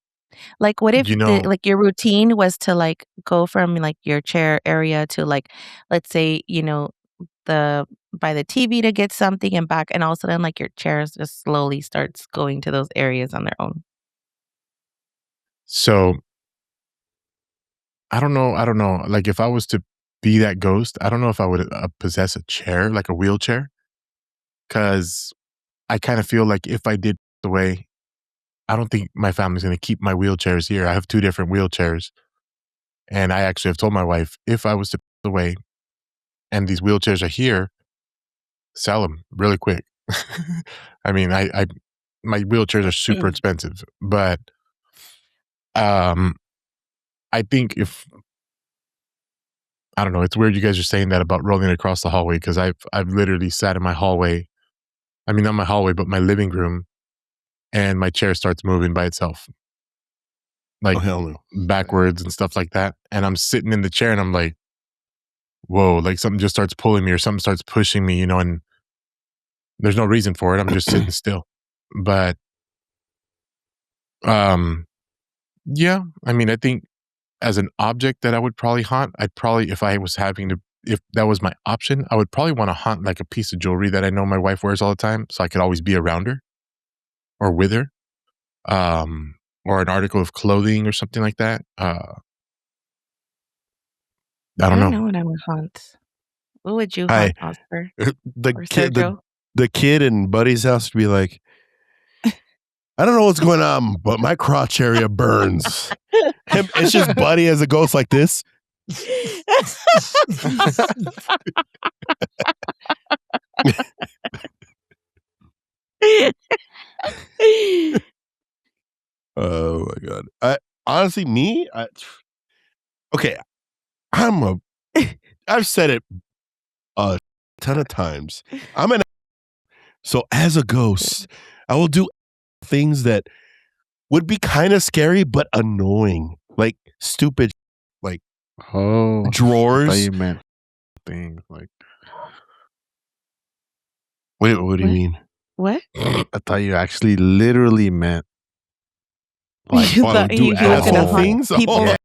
Like, what if You know, like your routine was to like go from like your chair area to like, let's say, the by the TV to get something and back, and all of a sudden, like, your chairs just slowly starts going to those areas on their own. So I don't know. I don't know. Like if I was to be that ghost, I don't know if I would possess a chair, like a wheelchair, because I kind of feel like if I did the way, I don't think my family's going to keep my wheelchairs here. I have 2 different wheelchairs, and I actually have told my wife if I was to the way, and these wheelchairs are here, sell them really quick. I mean, I my wheelchairs are super expensive, but um, I think if I don't know, it's weird you guys are saying that about rolling across the hallway because I've literally sat in my hallway. I mean, not my hallway, but my living room, and my chair starts moving by itself, Oh, like hell no. backwards and stuff like that. And I'm sitting in the chair, and I'm like, "Whoa!" Like something just starts pulling me, or something starts pushing me, and there's no reason for it. I'm just sitting still. But um, yeah, I mean, I think as an object that I would probably haunt, I'd probably, if I was having to, if that was my option, I would probably want to haunt like a piece of jewelry that I know my wife wears all the time, so I could always be around her or with her, or an article of clothing or something like that. I I don't don't know. know what I would haunt. What would you Hi. haunt, Oscar The or kid, Sergio? the kid in Buddy's house would be like, I don't know what's going on, but my crotch area burns. It's just Buddy as a ghost like this. Oh my god! Honestly, okay. I've said it a ton of times. So as a ghost, I will do things that would be kind of scary but annoying, like stupid, like Oh, I thought drawers. you meant things like. Wait, what do you What? mean? What? I thought you actually literally meant like. You Oh, thought do he was gonna asshole haunt things? people? Oh,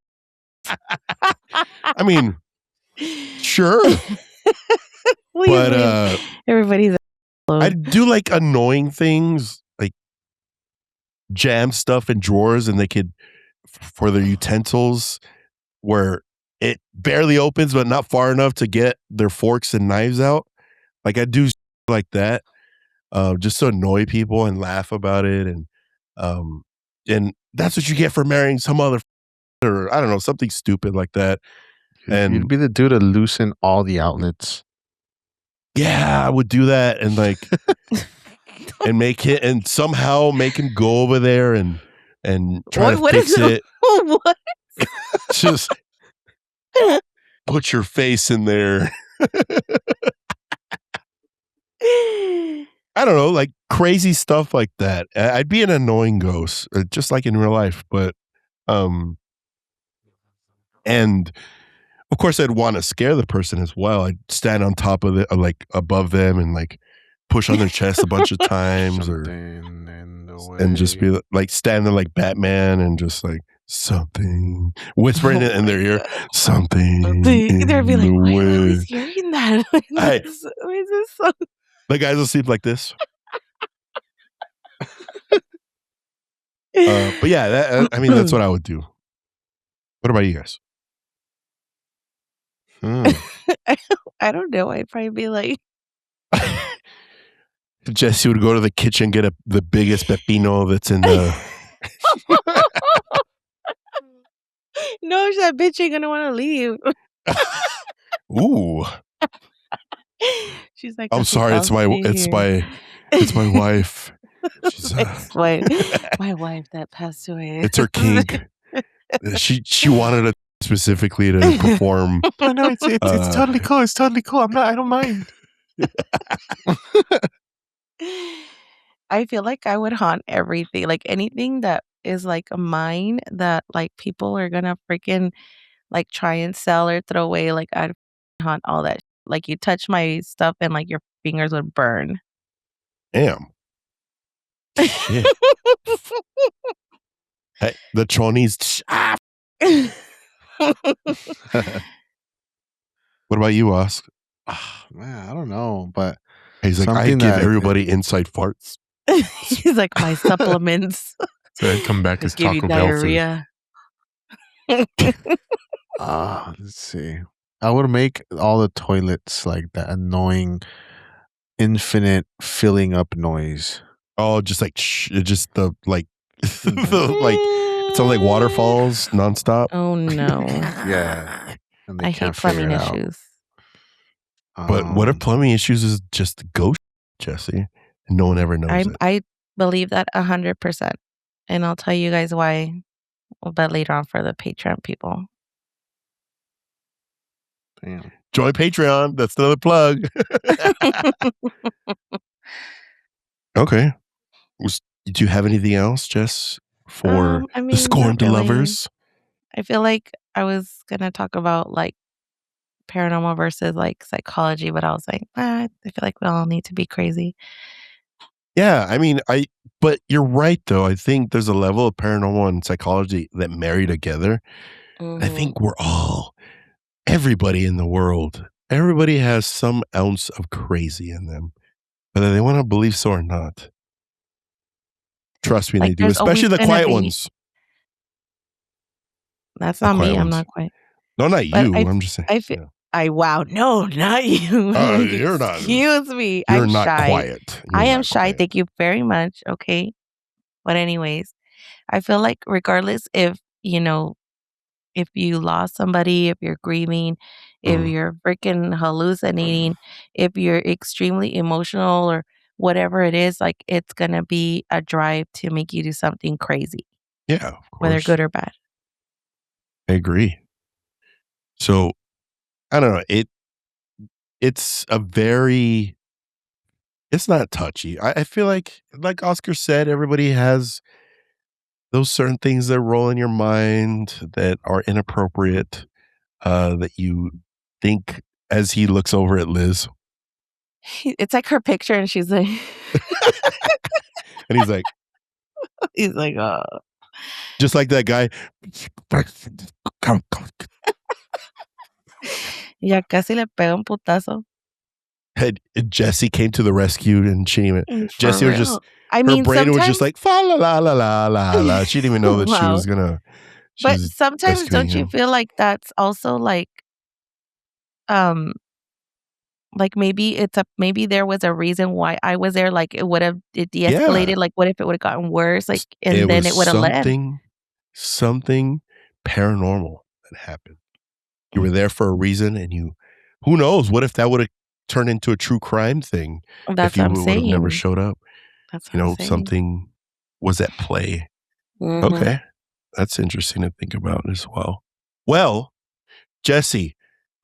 I mean, sure, Please but leave everybody's I alone. do like annoying things, like jam stuff in drawers, and they could for their utensils where it barely opens, but not far enough to get their forks and knives out. Like I do like that, just to annoy people and laugh about it, um, and that's what you get for marrying some other, or I don't know, something stupid like that. And You'd be the dude to loosen all the outlets. yeah, I would do that and like and make it and somehow make him go over there and try to What fix is it. what? Just put your face in there. I don't know, like crazy stuff like that. I'd be an annoying ghost, just like in real life. But, and of course, I'd want to scare the person as well. I'd stand on top of it, like above them, and like push on their chest a bunch of times, or Something in the way. and just be like stand there like Batman and just like something whispering it in their ear, something. They'd be like, in the why are we way." hearing that? Hey. Why is this so? The guys will sleep like this. But yeah, I mean, that's what I would do. What about you guys? I don't know. I'd probably be like, Jesse would go to the kitchen, get the biggest pepino that's in the. no, that bitch ain't gonna want to leave. Ooh, She's like, I'm "That's sorry. It's my wife. She's, it's my wife that passed away. it's her kink. She wanted it specifically to perform. Oh, no, it's totally cool. It's totally cool. I don't mind. I feel like I would haunt everything, like anything that is like mine that like people are gonna freaking like try and sell or throw away. Like I'd haunt all that. Like you touch my stuff and like your fingers would burn. Damn. Shit. Hey, the chonies. What about you, Oscar? Man, I don't know, but He's like, I something give that everybody inside farts. He's like, my supplements So I'd come back as give you Taco Bell food. diarrhea. let's see. I would make all the toilets like that annoying, infinite filling up noise. Oh, just like just the like, the like, it sounds like waterfalls nonstop. Oh no. Yeah, and they I can't hate figure plumbing it out. issues. But what if plumbing issues is just ghost, Jesse, and no one ever knows it? I believe that 100%. And I'll tell you guys why, but later on for the Patreon people. Damn. Join Patreon. That's another plug. Okay. Do you have anything else, Jess, for I mean, the scorned not really. lovers? I feel like I was gonna talk about like paranormal versus like psychology, but I was like, I feel like we all need to be crazy. Yeah, I mean, but you're right though. I think there's a level of paranormal and psychology that marry together. I think everybody in the world, everybody has some ounce of crazy in them, whether they want to believe so or not. Trust me, Like they do, there's especially always the gonna quiet be. ones. That's The not quiet me. I'm ones. not quiet. No, not But you. I'm just saying. I feel. yeah. Wow, no, not you. You're not. Excuse me. You're I'm not shy. quiet. I You're am not shy. quiet. Thank you very much. Okay. But anyways, I feel like regardless if, if you lost somebody, if you're grieving, if you're freaking hallucinating, if you're extremely emotional or whatever it is, like it's going to be a drive to make you do something crazy, Yeah, of whether course. good or bad. I agree. So I don't know. It's a very. It's not touchy. I feel like Oscar said, everybody has those certain things that roll in your mind that are inappropriate, that you think as he looks over at Liz. It's like her picture and she's like, And he's like, oh. just like that guy. Ya casi le pega un putazo. Had Jesse came to the rescue and she didn't even. For Jesse was real. just. I Her mean, brain was just sometimes, like fa la la la la la la. She didn't even know that she wow. was gonna. She But was sometimes rescuing don't you him. feel like that's also like maybe there was a reason why I was there, like it would have de-escalated, Yeah, like what if it would have gotten worse, like it and then was it would have led. something paranormal that happened. You were there for a reason, and who knows? What if that would have turned into a true crime thing That's if you what I'm would have never saying. showed up? That's what I'm saying. Something was at play. Mhm. Okay, that's interesting to think about as well. Well, Jesse,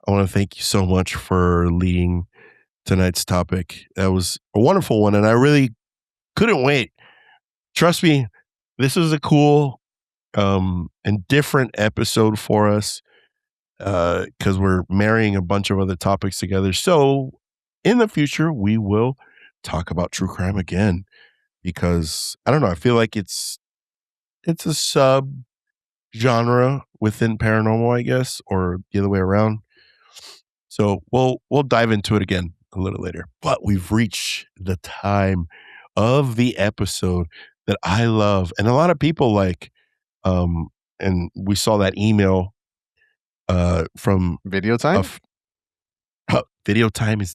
I want to thank you so much for leading tonight's topic. That was a wonderful one, and I really couldn't wait. Trust me, this was a cool and different episode for us, because we're marrying a bunch of other topics together. So in the future, we will talk about true crime again, because I don't know, I feel like it's a sub genre within paranormal, I guess, or the other way around. So we'll dive into it again a little later. But we've reached the time of the episode that I love, and a lot of people like. And we saw that email from Video time? video time is,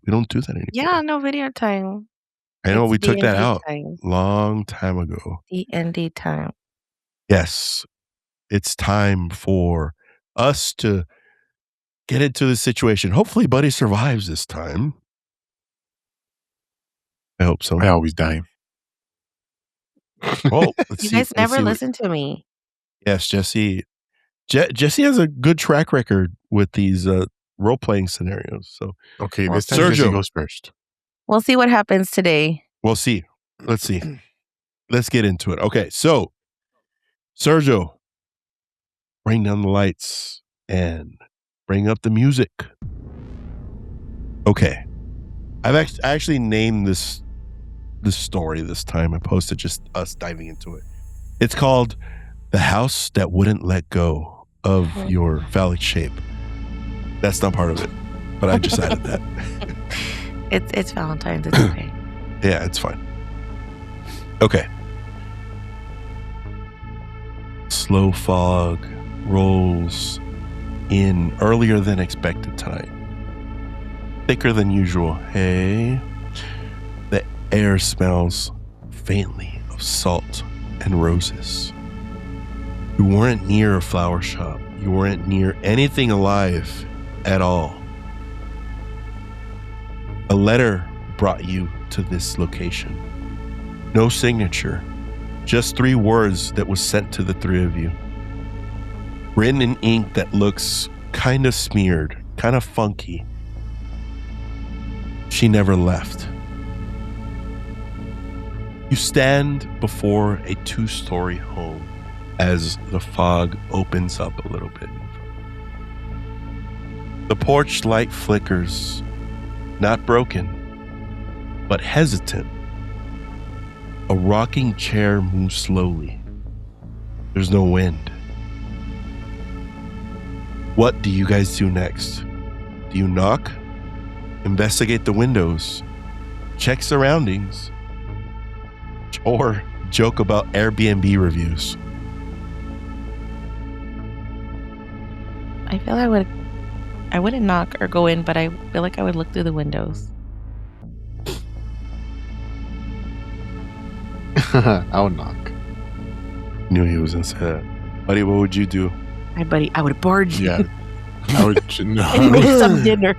we don't do that anymore. Yeah, no video time. I know It's we took that D&D out time. long time ago. D&D time. Yes, it's time for us to get into the situation. Hopefully, Buddy survives this time. I hope so. I always die. Oh, let's You see. guys never what- listen to me. Yes, Jesse. Jesse has a good track record with these role-playing scenarios. So Okay, Well, this time Jesse Sergio. goes first. We'll see what happens today. we'll see. Let's see. Let's get into it. Okay, so Sergio, bring down the lights and bring up the music. Okay, I actually named this story this time. I posted just us diving into it. It's called "The House That Wouldn't Let Go of Your Phallic Shape." That's not part of it. but I just added that. It's Valentine's. It's okay. Yeah, it's fine. Okay. Slow fog rolls in earlier than expected tonight. Thicker than usual. Hey. The air smells faintly of salt and roses. You weren't near a flower shop. You weren't near anything alive at all. A letter brought you to this location. No signature, just 3 words that was sent to the 3 of you. Written in ink that looks kind of smeared, kind of funky. She never left. You stand before a 2-story home as the fog opens up a little bit. The porch light flickers, not broken, but hesitant. A rocking chair moves slowly. There's no wind. What do you guys do next? Do you knock? Investigate the windows? Check surroundings? Or joke about Airbnb reviews? I feel I wouldn't knock or go in, but I feel like I would look through the windows. I would knock. Knew he was inside. Buddy, what would you do? My buddy, I would barge you Yeah. I would no, I and make was some dinner.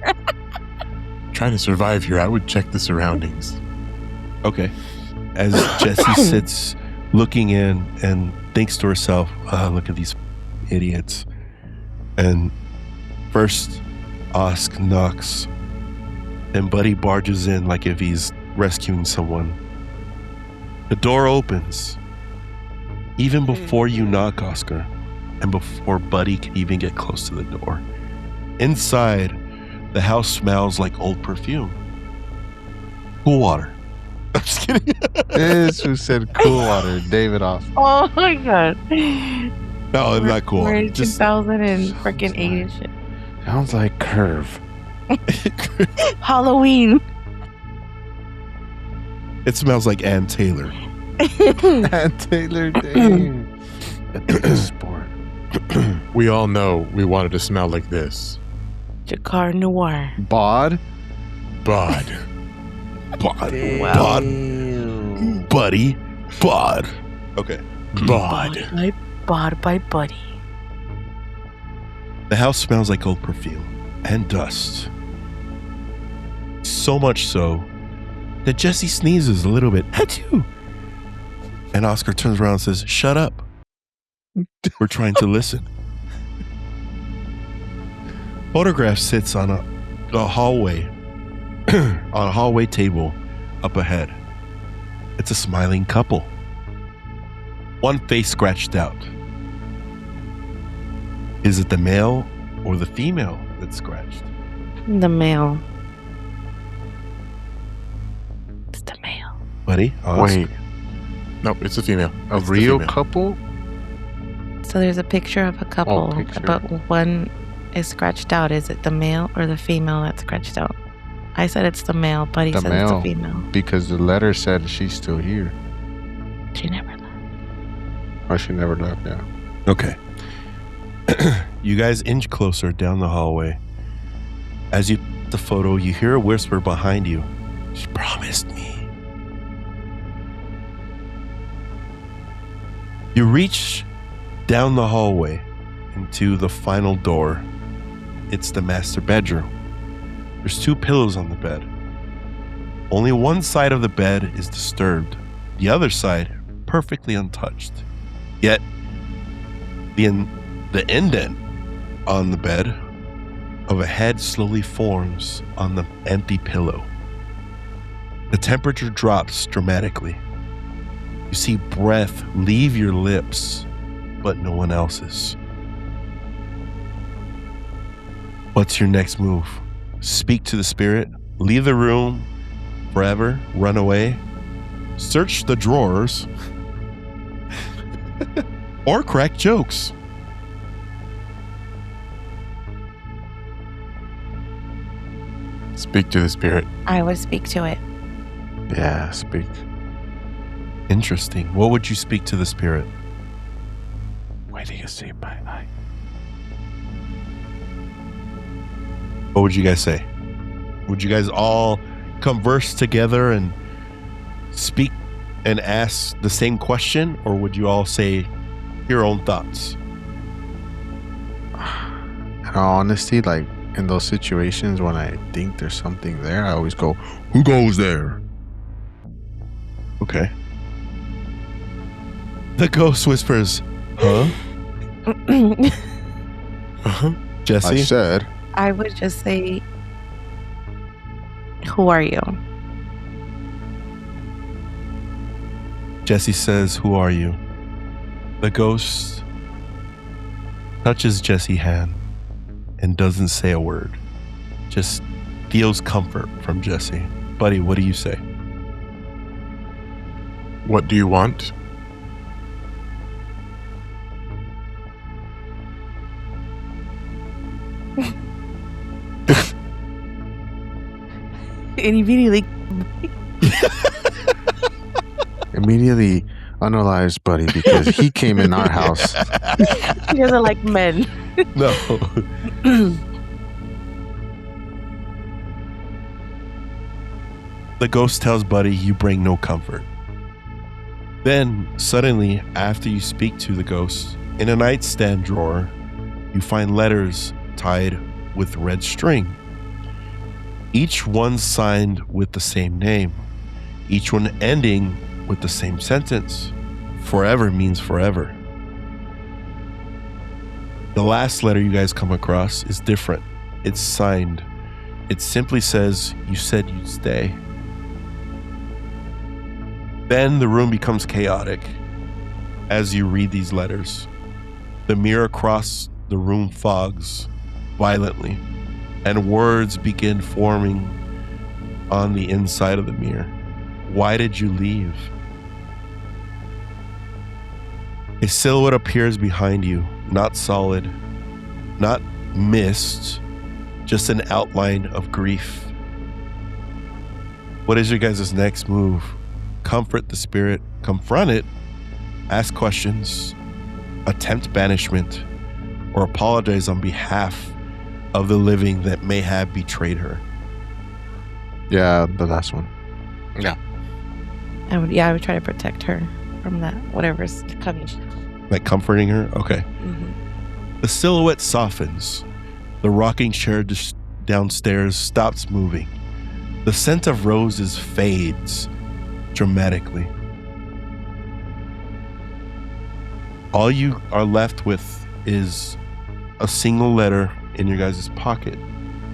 trying to survive here. I would check the surroundings. Okay. As Jessie sits looking in and thinks to herself, look at these idiots. And first, Osk knocks. Then Buddy barges in like if he's rescuing someone. The door opens. Even before you knock, Oscar, and before Buddy can even get close to the door. Inside, the house smells like old perfume. Cool water. I'm just kidding. This who said cool water, David off. Oh my god. No, it's not cool. We're in Just 2008 and shit. Sounds like Curve. Halloween. it smells like Ann Taylor. And Taylor Dane. Sport. We all know we wanted to smell like this. Jakar Noir. Bod. Bod. Bod. Wow. Bod. Buddy. Bod. Okay. Bod. Bod by Buddy. The house smells like old perfume and dust. So much so that Jessie sneezes a little bit. Achoo! And Oscar turns around and says, "Shut up. We're trying to listen." Photograph sits on a hallway, on a hallway table up ahead. It's a smiling couple. One face scratched out. Is it the male or the female that's scratched? The male. It's the male. Buddy? Wait, Nope, it's a female. a It's the real female. couple? So there's a picture of a couple, picture. but one is scratched out. Is it the male or the female that's scratched out? I said it's the male, Buddy The said it's male. the female. Because the letter said she's still here. She never left. Or she never left, yeah. Okay. You guys inch closer down the hallway. As you the photo, you hear a whisper behind you. She promised me. You reach down the hallway into the final door. It's the master bedroom. There's 2 pillows on the bed. Only one side of the bed is disturbed. The other side, perfectly untouched. Yet, the indent on the bed of a head slowly forms on the empty pillow. The temperature drops dramatically. You see breath leave your lips, but no one else's. What's your next move? Speak to the spirit? Leave the room forever? Run away? Search the drawers? Or crack jokes? Speak to the spirit. I would speak to it. Yeah, speak. Interesting. What would you speak to the spirit? Why do you say bye-bye? What would you guys say? Would you guys all converse together and speak and ask the same question, or would you all say your own thoughts? In all honesty, like in those situations when I think there's something there, I always go, "Who goes there?" Okay. The ghost whispers, huh? Uh-huh. Jesse? I said, I would just say, who are you? Jesse says, who are you? The ghost touches Jesse's hand and doesn't say a word. Just feels comfort from Jesse. Buddy, what do you say? What do you want? And immediately, immediately analyze Buddy because he came in our house. he doesn't like men. No. The ghost tells Buddy you bring no comfort. Then, suddenly, after you speak to the ghost, in a nightstand drawer, you find letters tied with red string. Each one signed with the same name. Each one ending with the same sentence. Forever means forever. The last letter you guys come across is different. It's signed. It simply says, you said you'd stay. Then the room becomes chaotic as you read these letters. The mirror across the room fogs violently, and words begin forming on the inside of the mirror. Why did you leave? A silhouette appears behind you, not solid, not mist, just an outline of grief. What is your guys' next move? Comfort the spirit, confront it, ask questions, attempt banishment, or apologize on behalf of the living that may have betrayed her? Yeah, the last one. I would try to protect her from that, whatever's coming. Like comforting her? Okay. The silhouette softens. The rocking chair downstairs stops moving. The scent of roses fades dramatically. All you are left with is a single letter in your guys' pocket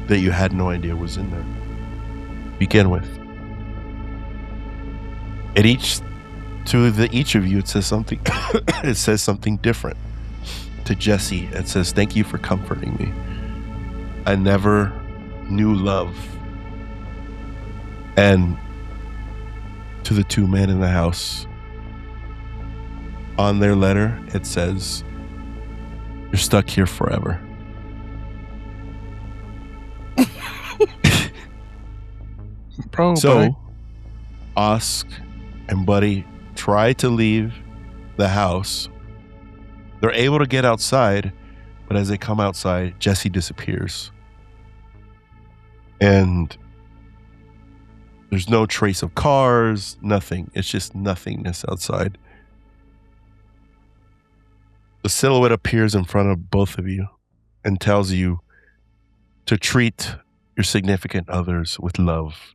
that you had no idea was in there. Begin with. At each of you, it says something. It says something different. To Jesse, it says, "Thank you for comforting me. I never knew love." And to the two men in the house, on their letter, it says, "You're stuck here forever." Bro, So, Osk and Buddy try to leave the house. They're able to get outside, but as they come outside, Jesse disappears. And there's no trace of cars, nothing. It's just nothingness outside. The silhouette appears in front of both of you and tells you to treat your significant others with love,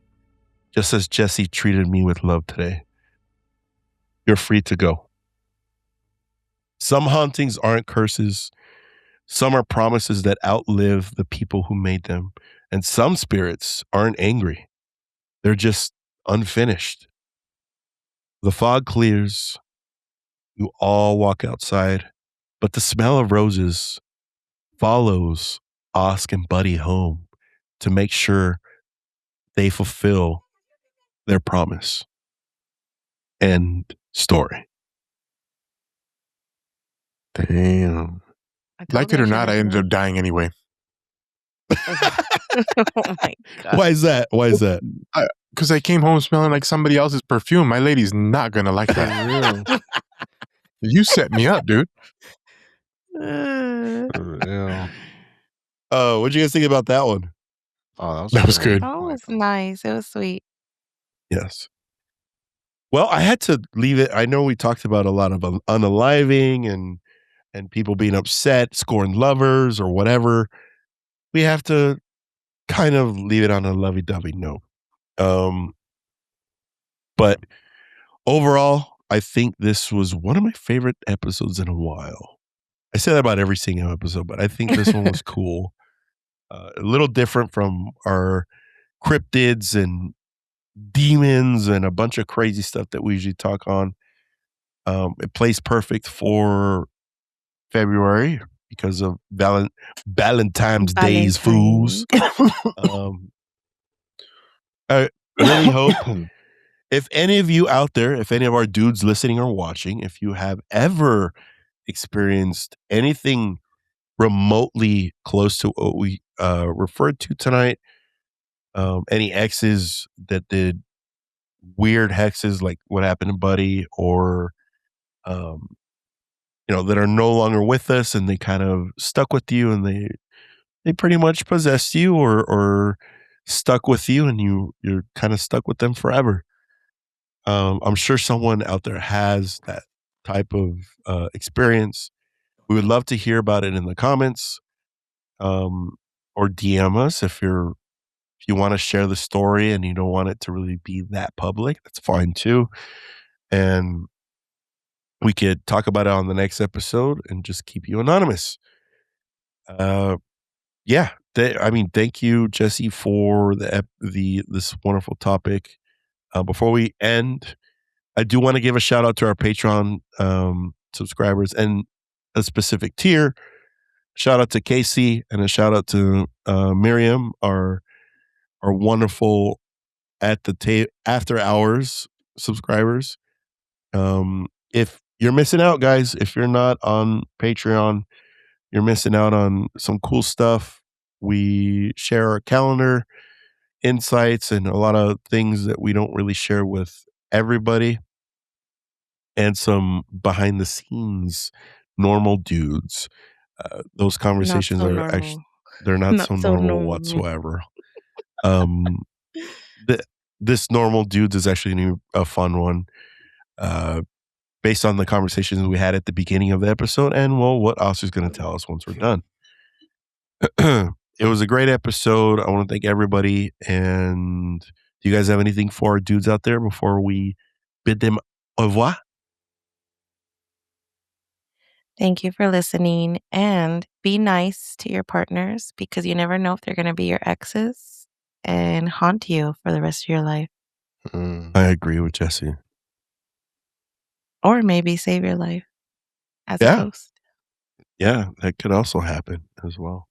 just as Jesse treated me with love today. You're free to go. Some hauntings aren't curses. Some are promises that outlive the people who made them. And some spirits aren't angry. They're just unfinished. The fog clears. You all walk outside, but the smell of roses follows Osk and Buddy home to make sure they fulfill their promise. End story. damn. I Like told it or you I not, I should've ended known. up dying anyway. Oh my god. Why is that? Why is that? Because I came home smelling like somebody else's perfume. My lady's not gonna like For that. real. You set me up, dude. Uh, For real. Oh, what'd you guys think about that one? Oh, That was great. good. Oh, it I was like that. nice. It was sweet. Yes. Well, I had to leave it. I know we talked about a lot of unaliving and people being upset, scorned lovers or whatever. We have to kind of leave it on a lovey-dovey note. But overall, I think this was one of my favorite episodes in a while. I say that about every single episode, but I think this one was cool. A little different from our cryptids and demons and a bunch of crazy stuff that we usually talk on. It plays perfect for February because of Valentine's Day's fools. Valentine. I really hope if any of you out there, if any of our dudes listening or watching, if you have ever experienced anything remotely close to what we referred to tonight, any exes that did weird hexes like what happened to Buddy, or that are no longer with us and they kind of stuck with you and they pretty much possessed you or stuck with you and you're kind of stuck with them forever. I'm sure someone out there has that type of experience. We would love to hear about it in the comments, or DM us if you want to share the story and you don't want it to really be that public. That's fine too, and we could talk about it on the next episode and just keep you anonymous. Yeah, thank you, Jesse, for this wonderful topic. Before we end, I do want to give a shout out to our Patreon subscribers and a specific tier. Shout out to Casey and a shout out to Miriam, our wonderful after hours subscribers. If you're missing out, guys, if you're not on Patreon, you're missing out on some cool stuff. We share our calendar, insights, and a lot of things that we don't really share with everybody, and some behind the scenes normal dudes. Those Not conversations so are actually normal. they're not Not so so normal normal. whatsoever. Um, th- this normal dudes is actually a fun one, based on the conversations we had at the beginning of the episode, and well, what Oscar's going to tell us once we're done. It was a great episode. I want to thank everybody. And do you guys have anything for our dudes out there before we bid them au revoir? Thank you for listening, and be nice to your partners because you never know if they're going to be your exes and haunt you for the rest of your life, I agree with Jesse. or maybe save your life as a Yeah. ghost. Yeah, that could also happen as well.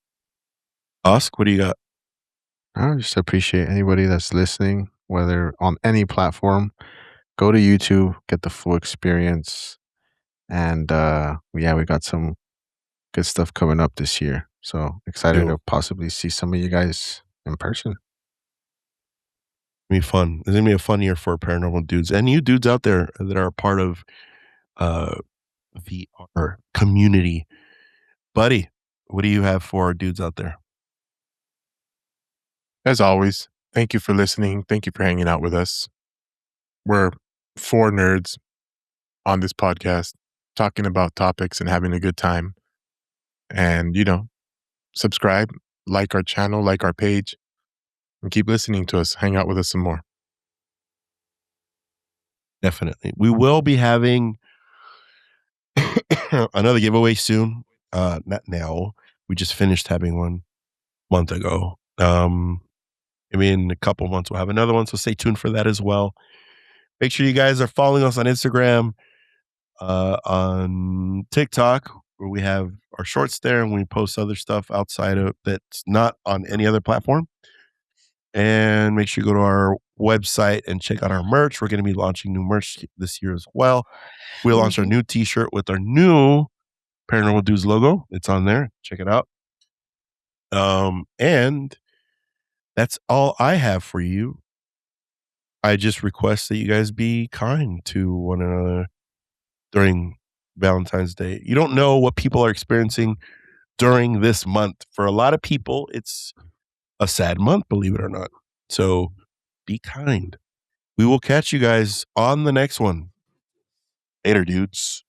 Oscar, what do you got? I just appreciate anybody that's listening, whether on any platform. Go to YouTube, get the full experience. And yeah, we got some good stuff coming up this year. So excited to possibly see some of you guys in person. Be fun. It's gonna be a fun year for Paranormal Dudes and you dudes out there that are a part of our community. Buddy, what do you have for our dudes out there? As always, thank you for listening. Thank you for hanging out with us. We're four nerds on this podcast talking about topics and having a good time. And, subscribe, like our channel, like our page, and keep listening to us. Hang out with us some more. Definitely. We will be having another giveaway soon. Not now. We just finished having one month ago. Maybe in a couple months we'll have another one, so stay tuned for that as well. Make sure you guys are following us on Instagram, on TikTok, where we have our shorts there and we post other stuff outside of that's not on any other platform. And make sure you go to our website and check out our merch. We're going to be launching new merch this year as well. We launched our new t-shirt with our new Paranormal Dudes logo. It's on there. Check it out. And that's all I have for you. I just request that you guys be kind to one another during Valentine's Day. You don't know what people are experiencing during this month. For a lot of people, it's a sad month, believe it or not. So be kind. We will catch you guys on the next one. Later, dudes.